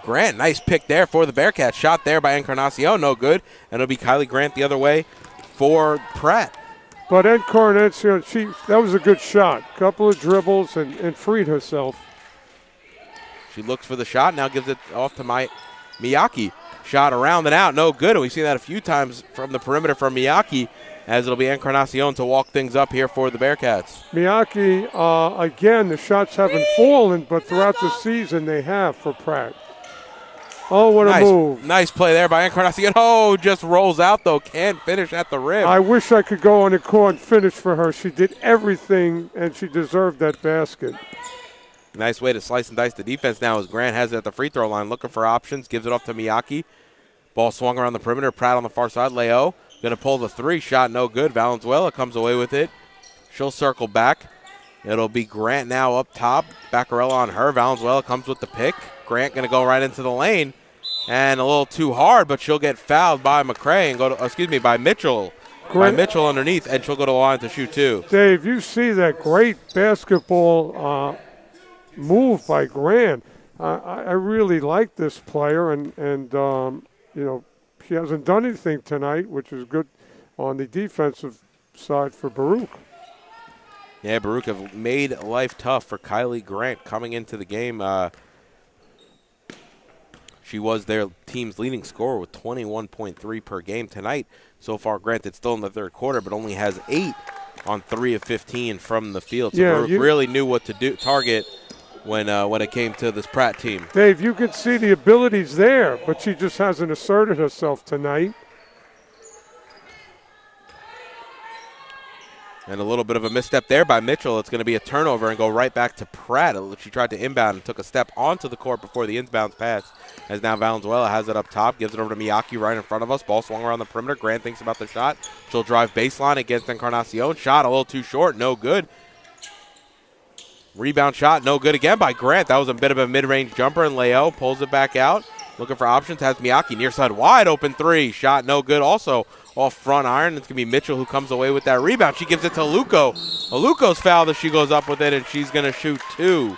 Grant, nice pick there for the Bearcats. Shot there by Encarnacion, no good. And it'll be Kylie Grant the other way for Pratt. But Encarnacion, that was a good shot. Couple of dribbles and freed herself. She looks for the shot, now gives it off to Miyake. Shot around and out, no good. And we've seen that a few times from the perimeter from Miyake, as it'll be Encarnacion to walk things up here for the Bearcats. Miyake, again, the shots haven't fallen, but throughout the season they have for Pratt. Oh, what a move. Nice play there by Encarnacion. Oh, just rolls out, though. Can't finish at the rim. I wish I could go on the court and finish for her. She did everything, and she deserved that basket. Nice way to slice and dice the defense now as Grant has it at the free throw line. Looking for options. Gives it off to Miyake. Ball swung around the perimeter. Pratt on the far side. Leo going to pull the three. Shot no good. Valenzuela comes away with it. She'll circle back. It'll be Grant now up top. Baccarella on her. Valenzuela comes with the pick. Grant going to go right into the lane. And a little too hard, but she'll get fouled by McRae and go to, by Mitchell. By Mitchell underneath, and she'll go to the line to shoot two. Dave, you see that great basketball move by Grant. I really like this player, and you know, she hasn't done anything tonight, which is good on the defensive side for Baruch. Yeah, Baruch have made life tough for Kylie Grant coming into the game. She was their team's leading scorer with 21.3 per game tonight. So far, granted, still in the third quarter, but only has 8 on 3 of 15 from the field. So Baruch really knew what to target when it came to this Pratt team. Dave, you can see the abilities there, but she just hasn't asserted herself tonight. And a little bit of a misstep there by Mitchell. It's going to be a turnover and go right back to Pratt. She tried to inbound and took a step onto the court before the inbounds pass. As now Valenzuela has it up top, gives it over to Miyake right in front of us. Ball swung around the perimeter. Grant thinks about the shot. She'll drive baseline against Encarnacion. Shot a little too short, no good. Rebound shot, no good again by Grant. That was a bit of a mid-range jumper, and Leo pulls it back out. Looking for options, has Miyake near side wide open three. Shot no good also. Off front iron. It's going to be Mitchell who comes away with that rebound. She gives it to Aluko. Aluko's fouled as she goes up with it, and she's going to shoot two.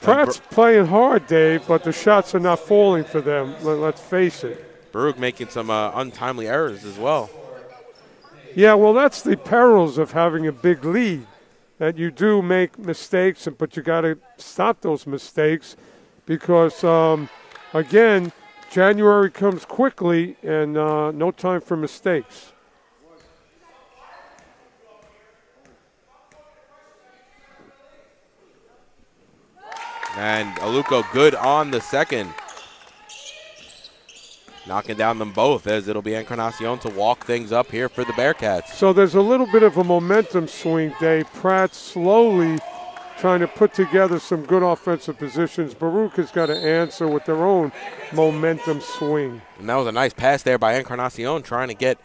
Pratt's playing hard, Dave, but the shots are not falling for them. Let's face it. Baruch making some untimely errors as well. Yeah, well, that's the perils of having a big lead, that you do make mistakes, but you got to stop those mistakes because, again, January comes quickly, and no time for mistakes. And Aluko good on the second. Knocking down them both as it'll be Encarnacion to walk things up here for the Bearcats. So there's a little bit of a momentum swing, Dave. Pratt slowly trying to put together some good offensive positions. Baruch has got to answer with their own momentum swing. And that was a nice pass there by Encarnacion trying to get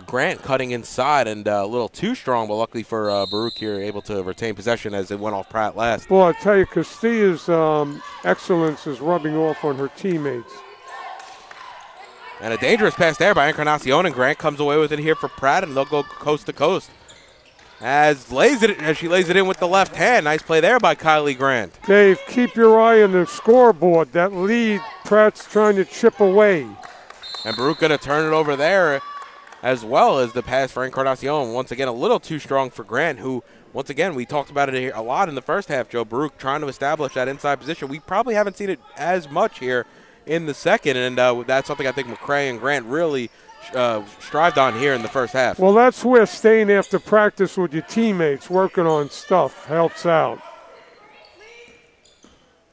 Grant cutting inside and a little too strong, but luckily for Baruch here, able to retain possession as it went off Pratt last. Well, I tell you, Castillo's excellence is rubbing off on her teammates. And a dangerous pass there by Encarnacion, and Grant comes away with it here for Pratt, and they'll go coast to coast. As she lays it in with the left hand. Nice play there by Kylie Grant. Dave, keep your eye on the scoreboard. That lead, Pratt's trying to chip away. And Baruch going to turn it over there, as well as the pass for Encarnacion. Once again, a little too strong for Grant, who, once again, we talked about it here a lot in the first half, Joe. Baruch trying to establish that inside position. We probably haven't seen it as much here in the second, and that's something I think McRae and Grant really strived on here in the first half. Well, that's where staying after practice with your teammates, working on stuff, helps out.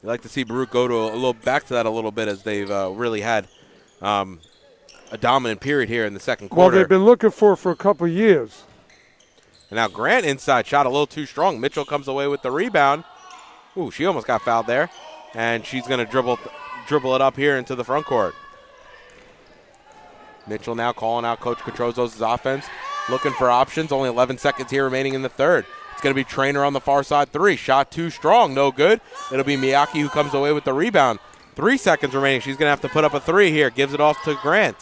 You like to see Baruch go to back to that a little bit, as they've really had a dominant period here in the second quarter. Well, they've been looking for a couple of years. And now Grant inside shot a little too strong. Mitchell comes away with the rebound. Ooh, she almost got fouled there. And she's going to dribble it up here into the front court. Mitchell now calling out Coach Catrozzo's offense, looking for options. Only 11 seconds here remaining in the third. It's going to be Trainer on the far side three. Shot too strong, no good. It'll be Miyake who comes away with the rebound. 3 seconds remaining. She's going to have to put up a three here. Gives it off to Grant.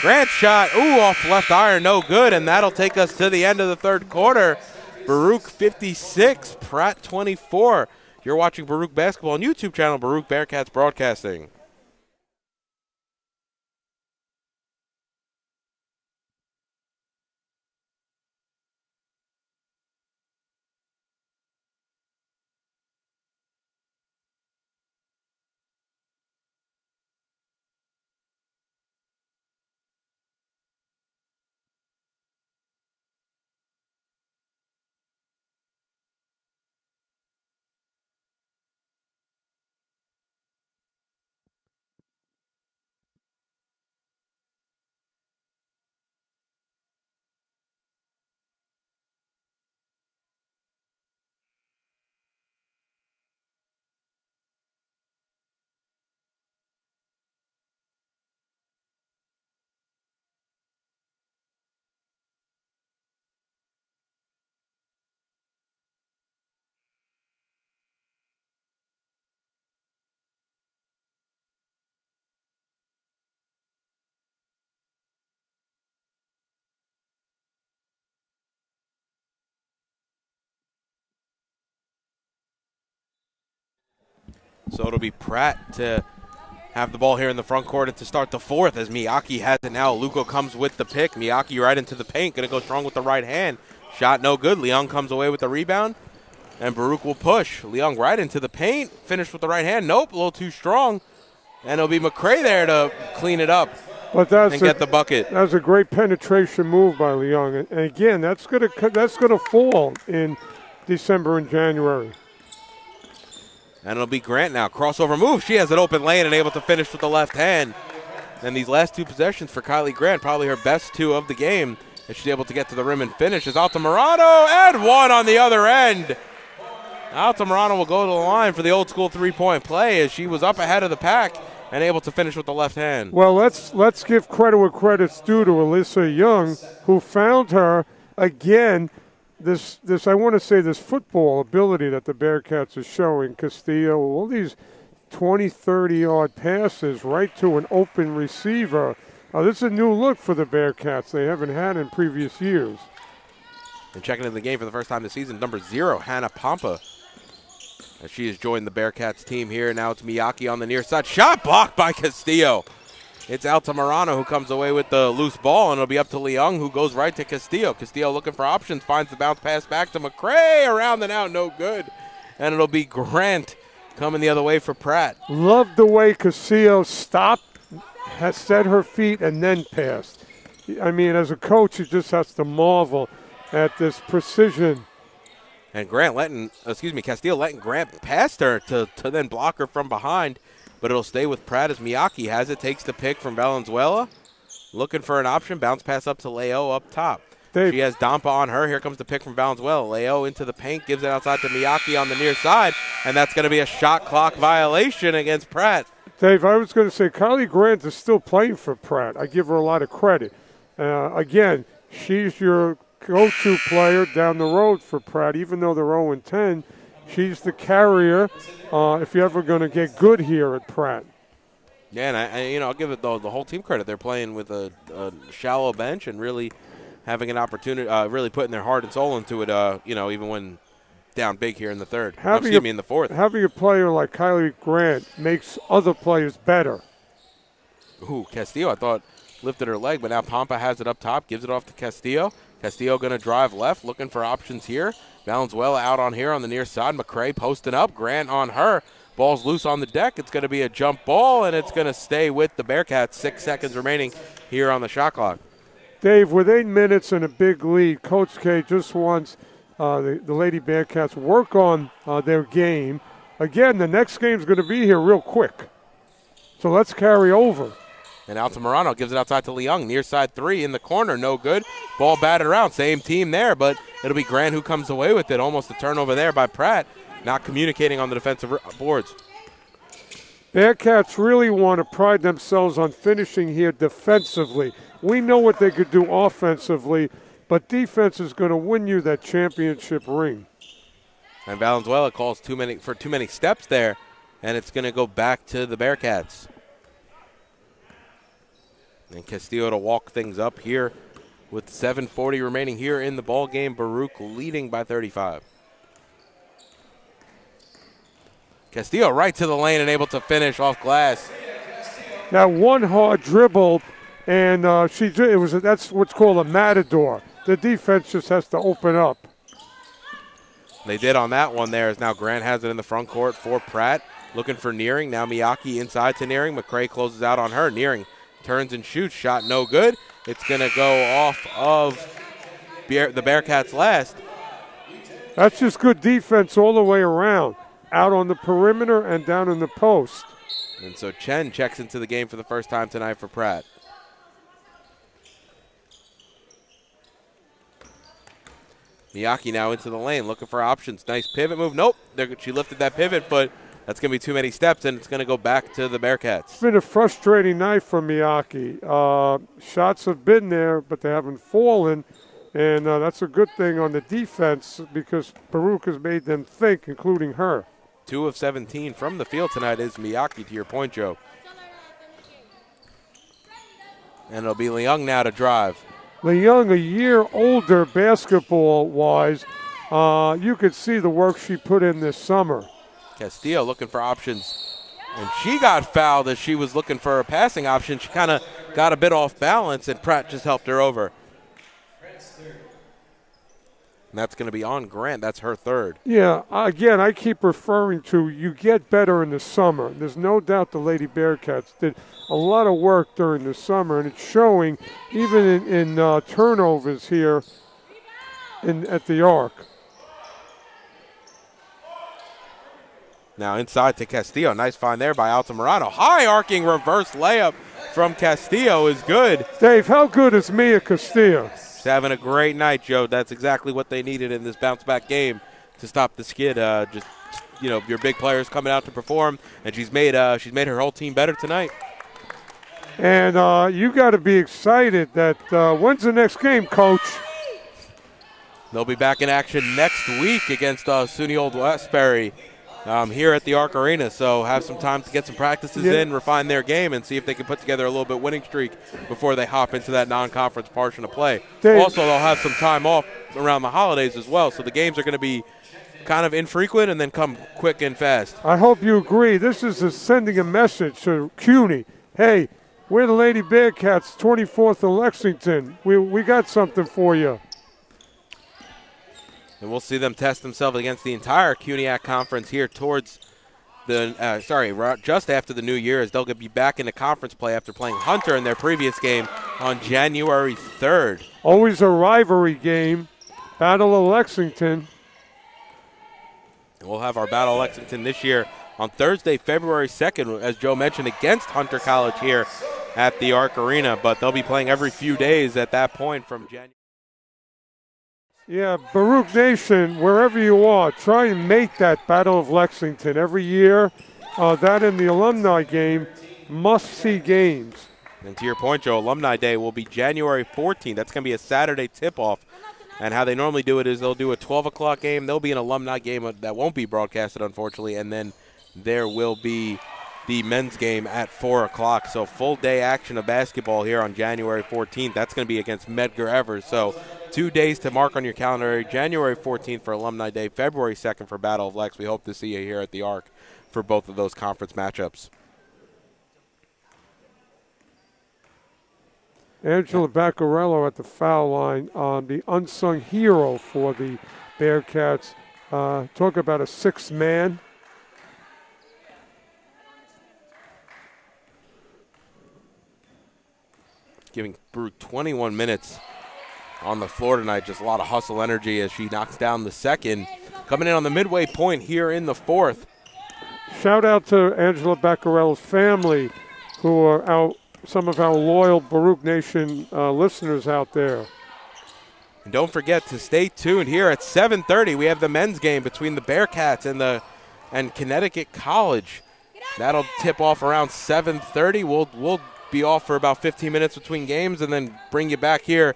Grant shot, off left iron, no good. And that'll take us to the end of the third quarter. Baruch 56, Pratt 24. You're watching Baruch Basketball on YouTube channel, Baruch Bearcats Broadcasting. So it'll be Pratt to have the ball here in the front court and to start the fourth, as Miyake has it now. Luco comes with the pick. Miyake right into the paint. Going to go strong with the right hand. Shot no good. Leung comes away with the rebound. And Baruch will push. Leung right into the paint. Finish with the right hand. Nope, a little too strong. And it'll be McRae there to clean it up and get the bucket. That's a great penetration move by Leung. And again, that's gonna fall in December and January. And it'll be Grant now. Crossover move. She has an open lane and able to finish with the left hand. And these last two possessions for Kylie Grant, probably her best two of the game, as she's able to get to the rim and finish. As Altamirano and one on the other end. Altamirano will go to the line for the old school three-point play, as she was up ahead of the pack and able to finish with the left hand. Well, let's give credit where credit's due to Alyssa Young, who found her again. This I want to say this football ability that the Bearcats are showing. Castillo, all these 20, 30-yard passes right to an open receiver. This is a new look for the Bearcats they haven't had in previous years. And checking into the game for the first time this season, number 0, Hannah Pompa, as she has joined the Bearcats team here. Now it's Miyake on the near side. Shot blocked by Castillo. It's Altamirano who comes away with the loose ball, and it'll be up to Leung, who goes right to Castillo. Castillo looking for options, finds the bounce pass back to McRae, around and out, no good. And it'll be Grant coming the other way for Pratt. Love the way Castillo stopped, has set her feet, and then passed. I mean, as a coach, you just has to marvel at this precision. And Castillo letting Grant past her to then block her from behind. But it'll stay with Pratt as Miyake has it. Takes the pick from Valenzuela. Looking for an option. Bounce pass up to Leo up top. Dave. She has Dampa on her. Here comes the pick from Valenzuela. Leo into the paint. Gives it outside to Miyake on the near side. And that's going to be a shot clock violation against Pratt. Dave, I was going to say Kylie Grant is still playing for Pratt. I give her a lot of credit. Again, she's your go-to player down the road for Pratt. Even though they're 0-10, she's the carrier if you're ever going to get good here at Pratt. Yeah, and I'll give it the whole team credit. They're playing with a shallow bench and really having an opportunity, really putting their heart and soul into it, even when down big here in the third. In the fourth. Having a player like Kylie Grant makes other players better. Ooh, Castillo, I thought, lifted her leg, but now Pompa has it up top, gives it off to Castillo. Castillo going to drive left, looking for options here. Valenzuela out on here on the near side. McRae posting up. Grant on her. Ball's loose on the deck. It's going to be a jump ball, and it's going to stay with the Bearcats. 6 seconds remaining here on the shot clock. Dave, with 8 minutes and a big lead, Coach K just wants the Lady Bearcats work on their game. Again, the next game's going to be here real quick. So let's carry over. And Altamirano gives it outside to Leung. Near side 3 in the corner, no good. Ball batted around, same team there, but it'll be Grant who comes away with it. Almost a turnover there by Pratt, not communicating on the defensive boards. Bearcats really want to pride themselves on finishing here defensively. We know what they could do offensively, but defense is going to win you that championship ring. And Valenzuela calls too many steps there, and it's going to go back to the Bearcats. And Castillo to walk things up here with 7:40 remaining here in the ball game. Baruch leading by 35. Castillo right to the lane and able to finish off glass. That one hard dribble, and that's what's called a matador. The defense just has to open up. They did on that one there, as now Grant has it in the front court for Pratt. Looking for Nearing. Now Miyake inside to Nearing. McRae closes out on her. Nearing turns and shoots. Shot no good. It's going to go off of the Bearcats last. That's just good defense all the way around. Out on the perimeter and down in the post. And so Chen checks into the game for the first time tonight for Pratt. Miyake now into the lane, looking for options. Nice pivot move. Nope, she lifted that pivot, but that's going to be too many steps, and it's going to go back to the Bearcats. It's been a frustrating night for Miyake. Shots have been there, but they haven't fallen, and that's a good thing on the defense because Baruch has made them think, including her. 2 of 17 from the field tonight is Miyake, to your point, Joe. And it'll be Leung now to drive. Leung, a year older basketball-wise, you could see the work she put in this summer. Castillo looking for options. And she got fouled as she was looking for a passing option. She kind of got a bit off balance, and Pratt just helped her over. And that's going to be on Grant. That's her third. Yeah, again, I keep referring to you get better in the summer. There's no doubt the Lady Bearcats did a lot of work during the summer, and it's showing even in turnovers here at the arc. Now inside to Castillo. Nice find there by Altamirano. High arcing reverse layup from Castillo is good. Dave, how good is Mia Castillo? She's having a great night, Joe. That's exactly what they needed in this bounce-back game to stop the skid. Your big players coming out to perform, and she's made her whole team better tonight. And you got to be excited that when's the next game, Coach? They'll be back in action next week against SUNY Old Westbury here at the Arc Arena. So have some time to get some practices in, refine their game, and see if they can put together a little bit winning streak before they hop into that non-conference portion of play. Dave. Also, they'll have some time off around the holidays as well. So the games are going to be kind of infrequent and then come quick and fast. I hope you agree. This is sending a message to CUNY. Hey, we're the Lady Bearcats, 24th in Lexington. We got something for you. And we'll see them test themselves against the entire CUNYAC conference here towards just after the new year, as they'll be back into conference play after playing Hunter in their previous game on January 3rd. Always a rivalry game. Battle of Lexington. And we'll have our Battle of Lexington this year on Thursday, February 2nd, as Joe mentioned, against Hunter College here at the Arc Arena. But they'll be playing every few days at that point from January. Yeah, Baruch Nation, wherever you are, try and make that Battle of Lexington every year. That and the alumni game, must-see games. And to your point, Joe, Alumni Day will be January 14th. That's going to be a Saturday tip-off. And how they normally do it is they'll do a 12 o'clock game. There'll be an alumni game that won't be broadcasted, unfortunately, and then there will be the men's game at 4 o'clock. So full day action of basketball here on January 14th. That's going to be against Medgar Evers. So 2 days to mark on your calendar. January 14th for Alumni Day, February 2nd for Battle of Lex. We hope to see you here at the Arc for both of those conference matchups. Angela Baccarello at the foul line, the unsung hero for the Bearcats. Talk about a sixth man. giving Baruch 21 minutes on the floor tonight. Just a lot of hustle energy as she knocks down the second. Coming in on the midway point here in the fourth. Shout out to Angela Becquerel's family, who are some of our loyal Baruch Nation listeners out there. And don't forget to stay tuned here at 7:30. We have the men's game between the Bearcats and Connecticut College. That'll tip off around 7:30. We'll be off for about 15 minutes between games and then bring you back here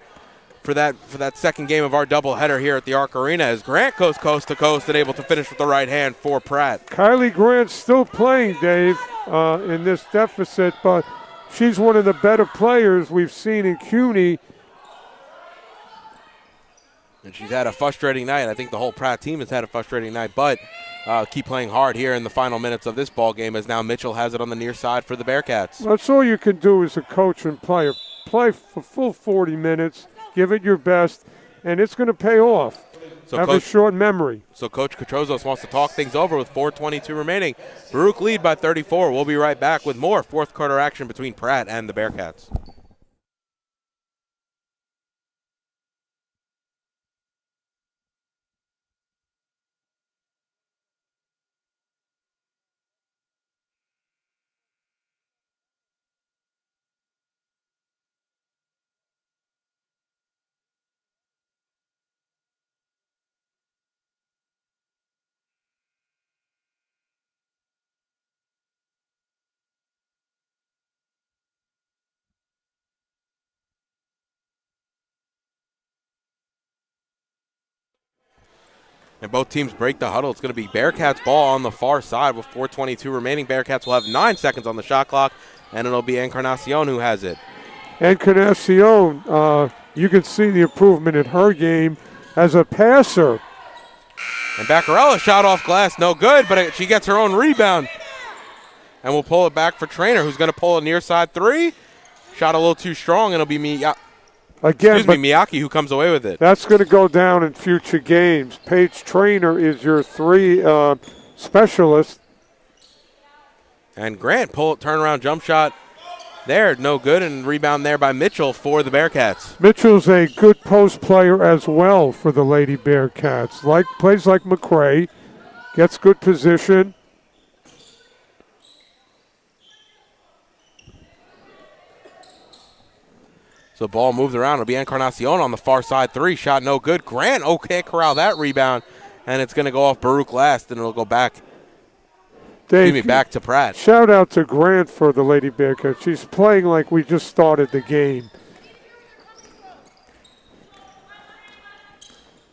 for that second game of our doubleheader here at the Arc Arena as Grant goes coast to coast and able to finish with the right hand for Pratt. Kylie Grant's still playing, Dave, in this deficit, but she's one of the better players we've seen in CUNY. And she's had a frustrating night. I think the whole Pratt team has had a frustrating night, but keep playing hard here in the final minutes of this ball game as now Mitchell has it on the near side for the Bearcats. That's all you can do as a coach and player. Play for full 40 minutes, give it your best, and it's going to pay off. So have a short memory. So Coach Katrozos wants to talk things over with 4:22 remaining. Baruch lead by 34. We'll be right back with more fourth quarter action between Pratt and the Bearcats. And both teams break the huddle. It's going to be Bearcats ball on the far side with 4:22 remaining. Bearcats will have 9 seconds on the shot clock, and it'll be Encarnacion who has it. Encarnacion, you can see the improvement in her game as a passer. And Baccarella shot off glass, no good, but she gets her own rebound. And we'll pull it back for Trainer, who's going to pull a near side three. Shot a little too strong, and it'll be Miyake who comes away with it. That's going to go down in future games. Paige Trainer is your three specialist. And Grant turnaround jump shot there, no good, and rebound there by Mitchell for the Bearcats. Mitchell's a good post player as well for the Lady Bearcats. Plays like McRae, gets good position. So ball moves around. It'll be Encarnacion on the far side three. Shot no good. Grant corral that rebound, and it's going to go off Baruch last, and it'll go back. Dave, back to Pratt. Shout out to Grant for the Lady Bearcats. She's playing like we just started the game.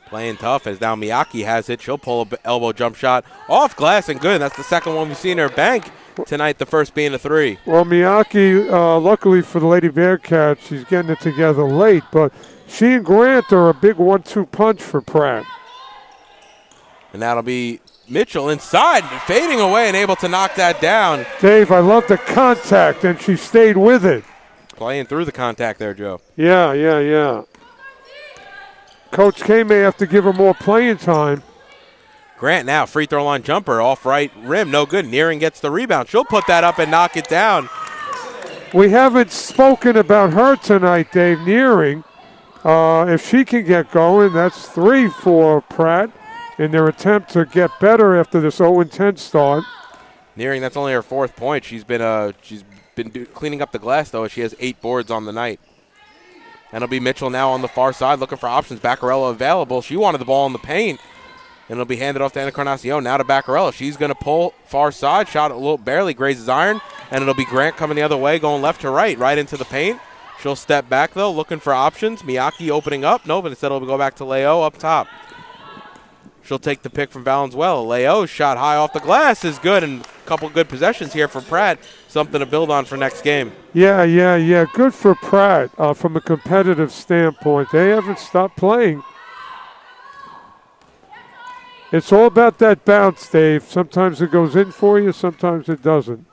Playing tough as now Miyake has it. She'll pull an elbow jump shot off glass and good. That's the second one we've seen her bank tonight, the first being a three. Well, Miyake, luckily for the Lady Bearcats, she's getting it together late, but she and Grant are a big 1-2 punch for Pratt. And that'll be Mitchell inside, fading away and able to knock that down. Dave, I love the contact, and she stayed with it. Playing through the contact there, Joe. Yeah. Coach K may have to give her more playing time. Grant now, free throw line jumper, off right rim, no good. Nearing gets the rebound. She'll put that up and knock it down. We haven't spoken about her tonight, Dave. Nearing. If she can get going, that's 3 for Pratt in their attempt to get better after this 0-10 start. Nearing, that's only her 4th point. She's been cleaning up the glass, though. She has 8 boards on the night. And it'll be Mitchell now on the far side looking for options. Baccarella available. She wanted the ball in the paint. And it'll be handed off to Encarnacion. Now to Baccarella. She's going to pull far side. Shot a little, barely grazes iron. And it'll be Grant coming the other way, going left to right into the paint. She'll step back, though, looking for options. Miyake opening up. No, but instead it'll go back to Leo up top. She'll take the pick from Valenzuela. Leo's shot high off the glass is good, and a couple good possessions here for Pratt. Something to build on for next game. Yeah. Good for Pratt from a competitive standpoint. They haven't stopped playing. It's all about that bounce, Dave. Sometimes it goes in for you, sometimes it doesn't.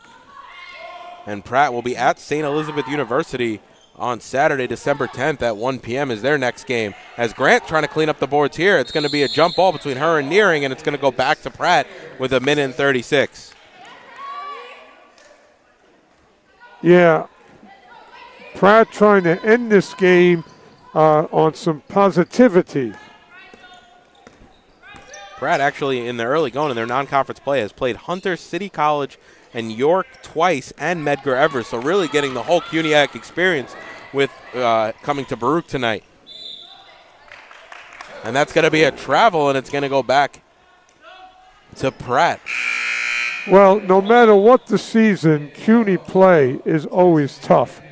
And Pratt will be at St. Elizabeth University on Saturday, December 10th at 1 p.m. is their next game. As Grant trying to clean up the boards here, it's going to be a jump ball between her and Nearing, and it's going to go back to Pratt with 1:36. Yeah. Pratt trying to end this game on some positivity. Pratt actually in the early going in their non-conference play has played Hunter City College and York twice and Medgar Evers. So really getting the whole CUNYAC experience with coming to Baruch tonight. And that's going to be a travel, and it's going to go back to Pratt. Well, no matter what the season, CUNY play is always tough.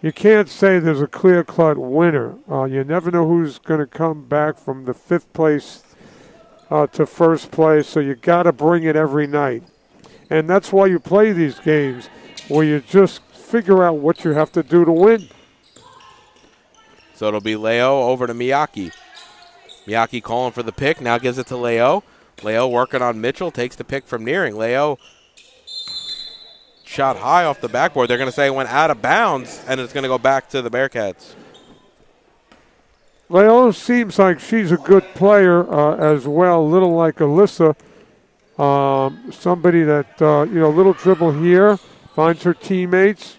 You can't say there's a clear-cut winner. You never know who's going to come back from the 5th place to 1st place, so you got to bring it every night. And that's why you play these games, where you just figure out what you have to do to win. So it'll be Leo over to Miyake. Miyake calling for the pick, now gives it to Leo. Leo working on Mitchell, takes the pick from Nearing. Leo shot high off the backboard. They're going to say it went out of bounds, and it's going to go back to the Bearcats. Leo seems like she's a good player as well, a little like Alyssa. Somebody that, little dribble here, finds her teammates.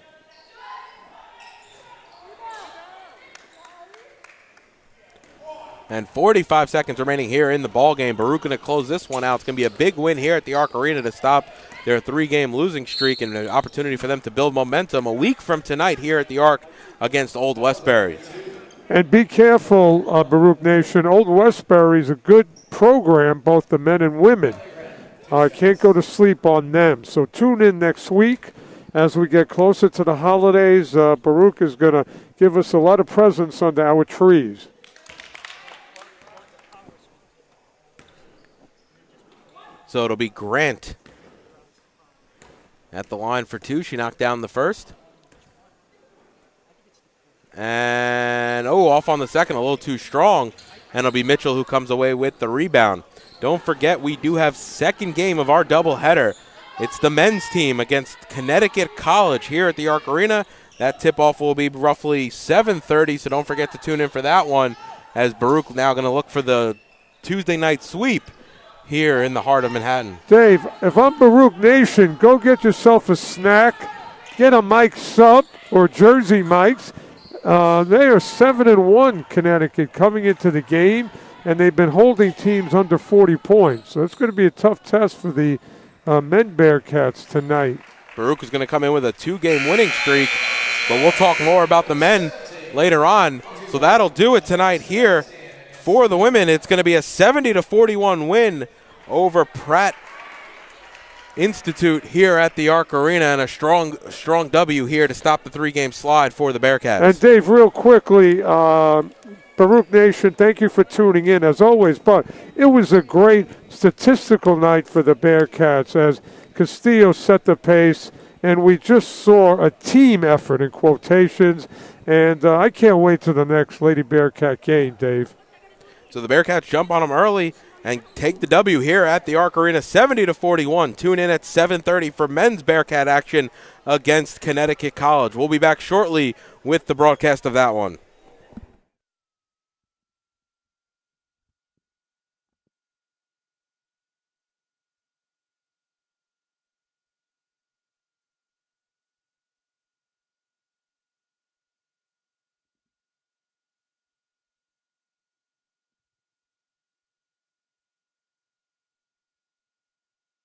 And 45 seconds remaining here in the ball game. Baruch going to close this one out. It's going to be a big win here at the Arc Arena to stop their 3-game losing streak and an opportunity for them to build momentum a week from tonight here at the Arc against Old Westbury. And be careful, Baruch Nation. Old Westbury is a good program, both the men and women. Can't go to sleep on them. So tune in next week as we get closer to the holidays. Baruch is going to give us a lot of presents under our trees. So it'll be Grant at the line for 2. She knocked down the first. And, off on the second, a little too strong. And it'll be Mitchell who comes away with the rebound. Don't forget, we do have second game of our doubleheader. It's the men's team against Connecticut College here at the Arc Arena. That tip-off will be roughly 7:30, so don't forget to tune in for that one, as Baruch now going to look for the Tuesday night sweep here in the heart of Manhattan. Dave, if I'm Baruch Nation, go get yourself a snack, get a Mike sub or Jersey Mike's. They are 7-1, Connecticut, coming into the game, and they've been holding teams under 40 points. So it's going to be a tough test for the men Bearcats tonight. Baruch is going to come in with a 2-game winning streak, but we'll talk more about the men later on. So that'll do it tonight here. For the women, it's going to be a 70-41 win over Pratt Institute here at the Arc Arena, and a strong W here to stop the 3-game slide for the Bearcats. And Dave, real quickly, Baruch Nation, thank you for tuning in as always, but it was a great statistical night for the Bearcats as Castillo set the pace, and we just saw a team effort in quotations, and I can't wait to the next Lady Bearcat game, Dave. So the Bearcats jump on them early and take the W here at the Arc Arena, 70-41. Tune in at 7:30 for men's Bearcat action against Connecticut College. We'll be back shortly with the broadcast of that one.